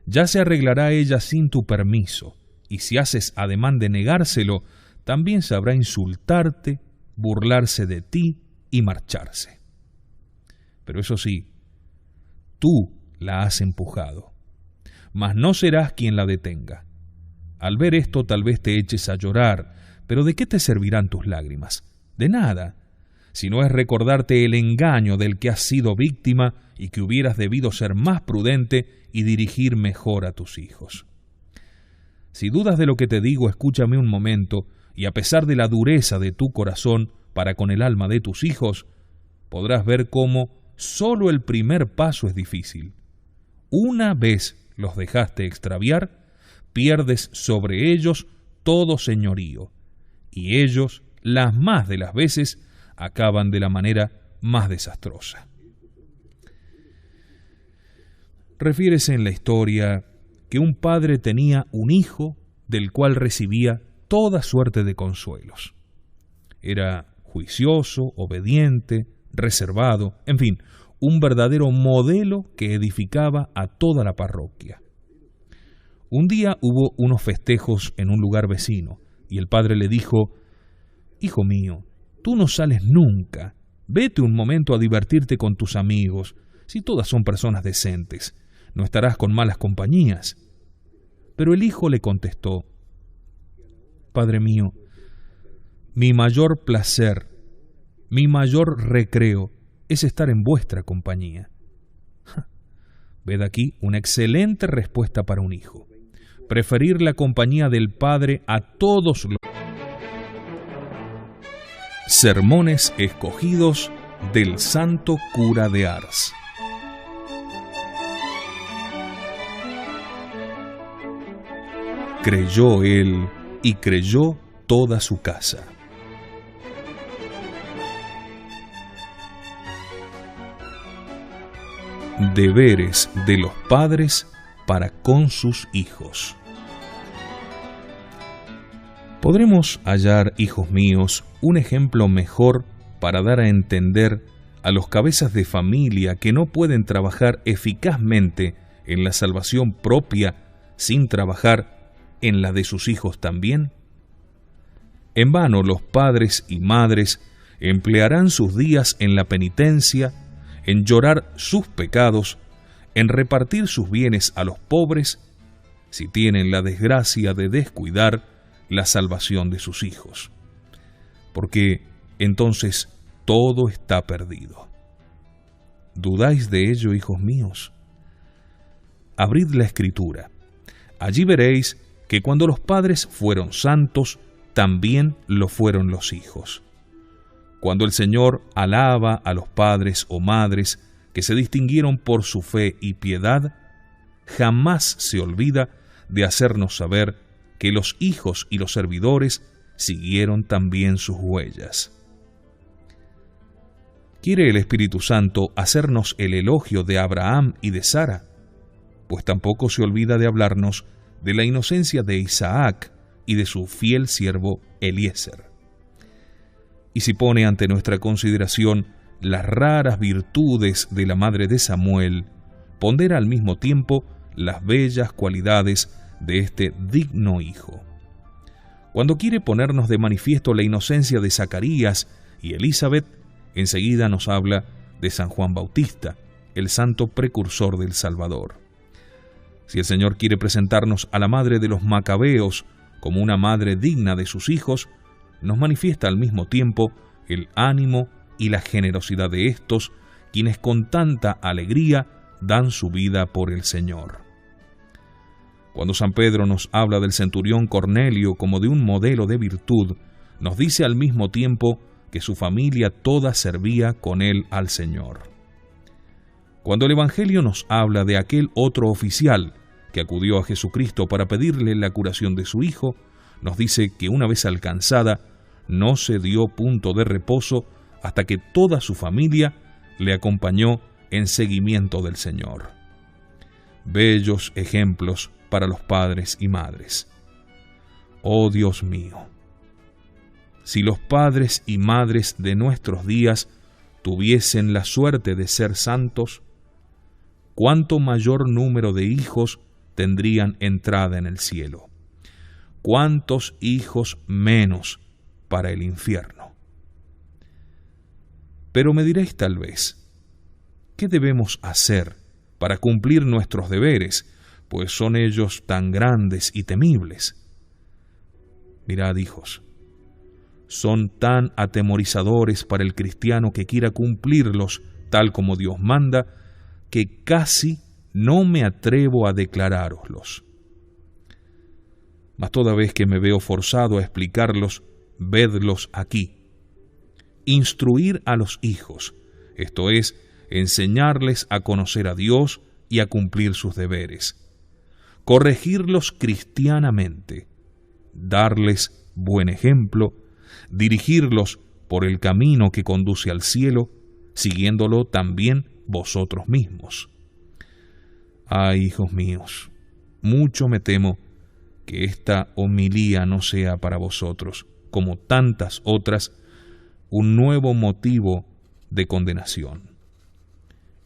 Ya se arreglará ella sin tu permiso, y si haces ademán de negárselo, también sabrá insultarte, burlarse de ti y marcharse. Pero eso sí, tú la has empujado, mas no serás quien la detenga. Al ver esto tal vez te eches a llorar, pero ¿de qué te servirán tus lágrimas? De nada, si no es recordarte el engaño del que has sido víctima y que hubieras debido ser más prudente y dirigir mejor a tus hijos. Si dudas de lo que te digo, escúchame un momento, y a pesar de la dureza de tu corazón para con el alma de tus hijos, podrás ver cómo solo el primer paso es difícil. Una vez los dejaste extraviar, pierdes sobre ellos todo señorío, y ellos, las más de las veces, acaban de la manera más desastrosa. Refiérese en la historia que un padre tenía un hijo del cual recibía toda suerte de consuelos. Era juicioso, obediente, reservado, en fin, un verdadero modelo que edificaba a toda la parroquia. Un día hubo unos festejos en un lugar vecino, y el padre le dijo: «Hijo mío, tú no sales nunca. Vete un momento a divertirte con tus amigos. Si todas son personas decentes, no estarás con malas compañías». Pero el hijo le contestó: «Padre mío, mi mayor placer, mi mayor recreo es estar en vuestra compañía». Ved aquí una excelente respuesta para un hijo. Preferir la compañía del padre a todos los... Sermones escogidos del Santo Cura de Ars. Creyó él y creyó toda su casa. Deberes de los padres para con sus hijos. ¿Podremos hallar, hijos míos, un ejemplo mejor para dar a entender a los cabezas de familia que no pueden trabajar eficazmente en la salvación propia sin trabajar en la de sus hijos también? En vano los padres y madres emplearán sus días en la penitencia, en llorar sus pecados, en repartir sus bienes a los pobres, si tienen la desgracia de descuidar la salvación de sus hijos. Porque entonces todo está perdido. ¿Dudáis de ello, hijos míos? Abrid la Escritura. Allí veréis que cuando los padres fueron santos, también lo fueron los hijos. Cuando el Señor alaba a los padres o madres que se distinguieron por su fe y piedad, jamás se olvida de hacernos saber que los hijos y los servidores siguieron también sus huellas. ¿Quiere el Espíritu Santo hacernos el elogio de Abraham y de Sara? Pues tampoco se olvida de hablarnos de la inocencia de Isaac y de su fiel siervo Eliezer. Y si pone ante nuestra consideración las raras virtudes de la madre de Samuel, pondera al mismo tiempo las bellas cualidades de este digno hijo. Cuando quiere ponernos de manifiesto la inocencia de Zacarías y Elizabeth, enseguida nos habla de San Juan Bautista, el santo precursor del Salvador. Si el Señor quiere presentarnos a la madre de los Macabeos como una madre digna de sus hijos, nos manifiesta al mismo tiempo el ánimo y la generosidad de estos, quienes con tanta alegría dan su vida por el Señor. Cuando San Pedro nos habla del centurión Cornelio como de un modelo de virtud, nos dice al mismo tiempo que su familia toda servía con él al Señor. Cuando el Evangelio nos habla de aquel otro oficial que acudió a Jesucristo para pedirle la curación de su hijo, nos dice que una vez alcanzada, no se dio punto de reposo hasta que toda su familia le acompañó en seguimiento del Señor. Bellos ejemplos para los padres y madres. Oh Dios mío, si los padres y madres de nuestros días tuviesen la suerte de ser santos, cuánto mayor número de hijos tendrían entrada en el cielo. Cuántos hijos menos para el infierno. Pero me diréis tal vez, ¿qué debemos hacer para cumplir nuestros deberes, pues son ellos tan grandes y temibles? Mirad, hijos, son tan atemorizadores para el cristiano que quiera cumplirlos tal como Dios manda, que casi no me atrevo a declarároslos. Mas toda vez que me veo forzado a explicarlos, vedlos aquí. Instruir a los hijos, esto es, enseñarles a conocer a Dios y a cumplir sus deberes. Corregirlos cristianamente, darles buen ejemplo, dirigirlos por el camino que conduce al cielo, siguiéndolo también vosotros mismos. Ay, hijos míos, mucho me temo que esta homilía no sea para vosotros, como tantas otras, un nuevo motivo de condenación.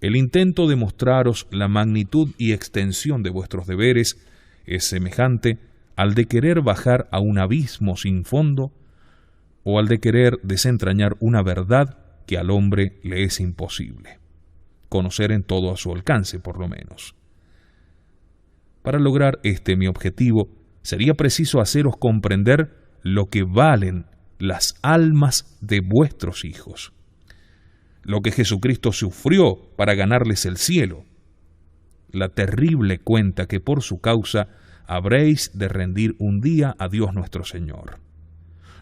El intento de mostraros la magnitud y extensión de vuestros deberes es semejante al de querer bajar a un abismo sin fondo o al de querer desentrañar una verdad que al hombre le es imposible conocer en todo a su alcance, por lo menos. Para lograr mi objetivo, sería preciso haceros comprender lo que valen las almas de vuestros hijos, lo que Jesucristo sufrió para ganarles el cielo, la terrible cuenta que por su causa habréis de rendir un día a Dios nuestro Señor,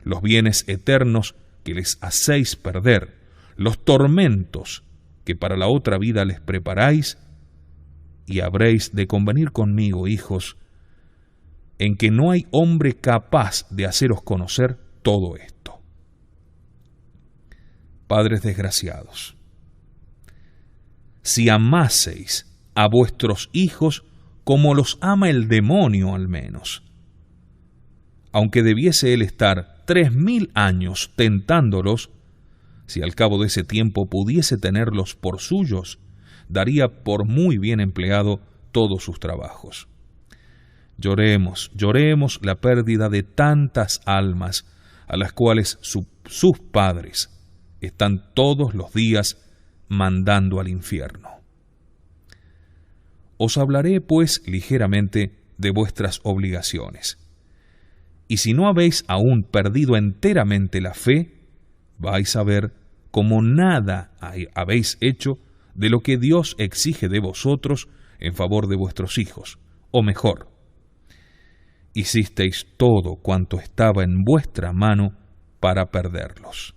los bienes eternos que les hacéis perder, los tormentos que para la otra vida les preparáis, y habréis de convenir conmigo, hijos, en que no hay hombre capaz de haceros conocer todo esto. Padres desgraciados, si amaseis a vuestros hijos como los ama el demonio al menos, aunque debiese él estar 3000 años tentándolos, si al cabo de ese tiempo pudiese tenerlos por suyos, daría por muy bien empleado todos sus trabajos. Lloremos la pérdida de tantas almas a las cuales sus padres están todos los días mandando al infierno. Os hablaré, pues, ligeramente de vuestras obligaciones. Y si no habéis aún perdido enteramente la fe, vais a ver cómo nada habéis hecho de lo que Dios exige de vosotros en favor de vuestros hijos, o mejor, hicisteis todo cuanto estaba en vuestra mano para perderlos.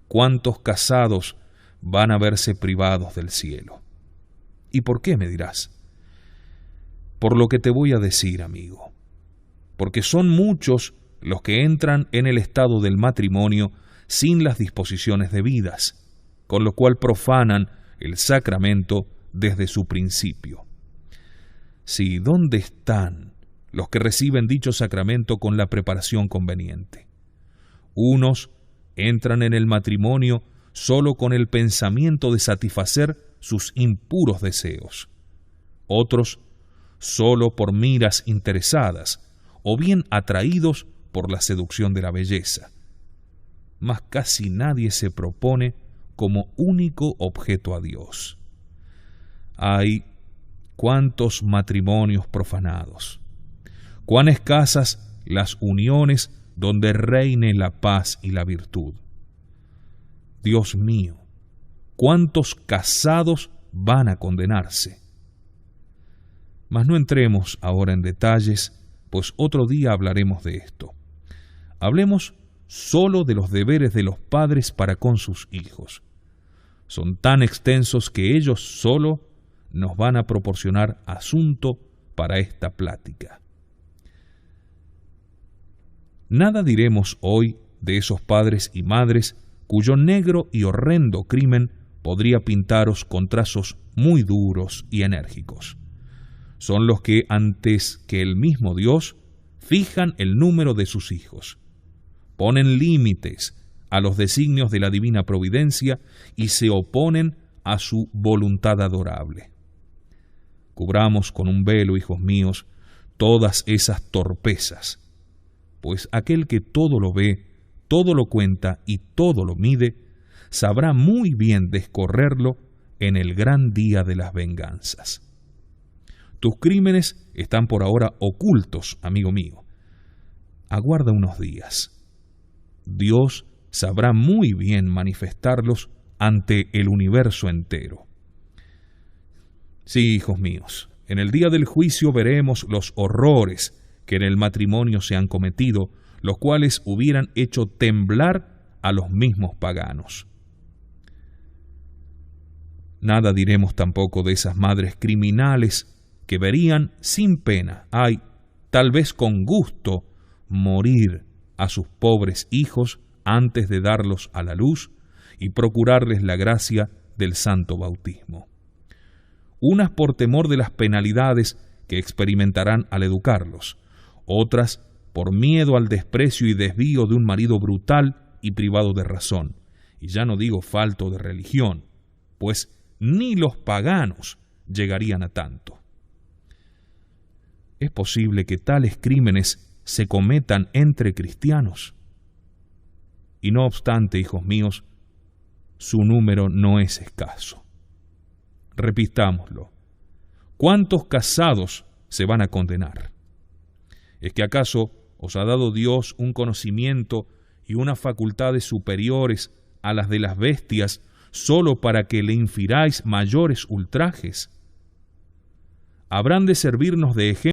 ¿Cuántos casados van a verse privados del cielo? ¿Y por qué, me dirás? Por lo que te voy a decir, amigo, porque son muchos los que entran en el estado del matrimonio sin las disposiciones debidas, con lo cual profanan el sacramento desde su principio. Sí, ¿dónde están los que reciben dicho sacramento con la preparación conveniente? Unos entran en el matrimonio solo con el pensamiento de satisfacer sus impuros deseos, otros solo por miras interesadas, o bien atraídos por la seducción de la belleza. Mas casi nadie se propone como único objeto a Dios. Hay cuántos matrimonios profanados, cuán escasas las uniones donde reine la paz y la virtud. Dios mío, cuántos casados van a condenarse. Mas no entremos ahora en detalles, pues otro día hablaremos de esto. Hablemos solo de los deberes de los padres para con sus hijos. Son tan extensos que ellos solo nos van a proporcionar asunto para esta plática. Nada diremos hoy de esos padres y madres cuyo negro y horrendo crimen podría pintaros con trazos muy duros y enérgicos. Son los que, antes que el mismo Dios, fijan el número de sus hijos, ponen límites a los designios de la divina providencia y se oponen a su voluntad adorable. Cubramos con un velo, hijos míos, todas esas torpezas, pues aquel que todo lo ve, todo lo cuenta y todo lo mide, sabrá muy bien descorrerlo en el gran día de las venganzas. Tus crímenes están por ahora ocultos, amigo mío. Aguarda unos días. Dios sabrá muy bien manifestarlos ante el universo entero. Sí, hijos míos, en el día del juicio veremos los horrores que en el matrimonio se han cometido, los cuales hubieran hecho temblar a los mismos paganos. Nada diremos tampoco de esas madres criminales que verían sin pena, tal vez con gusto, morir a sus pobres hijos antes de darlos a la luz y procurarles la gracia del santo bautismo. Unas por temor de las penalidades que experimentarán al educarlos, otras por miedo al desprecio y desvío de un marido brutal y privado de razón, y ya no digo falto de religión, pues ni los paganos llegarían a tanto. ¿Es posible que tales crímenes se cometan entre cristianos? Y no obstante, hijos míos, su número no es escaso. Repitámoslo. ¿Cuántos casados se van a condenar? ¿Es que acaso os ha dado Dios un conocimiento y unas facultades superiores a las de las bestias solo para que le infiráis mayores ultrajes? ¿Habrán de servirnos de ejemplo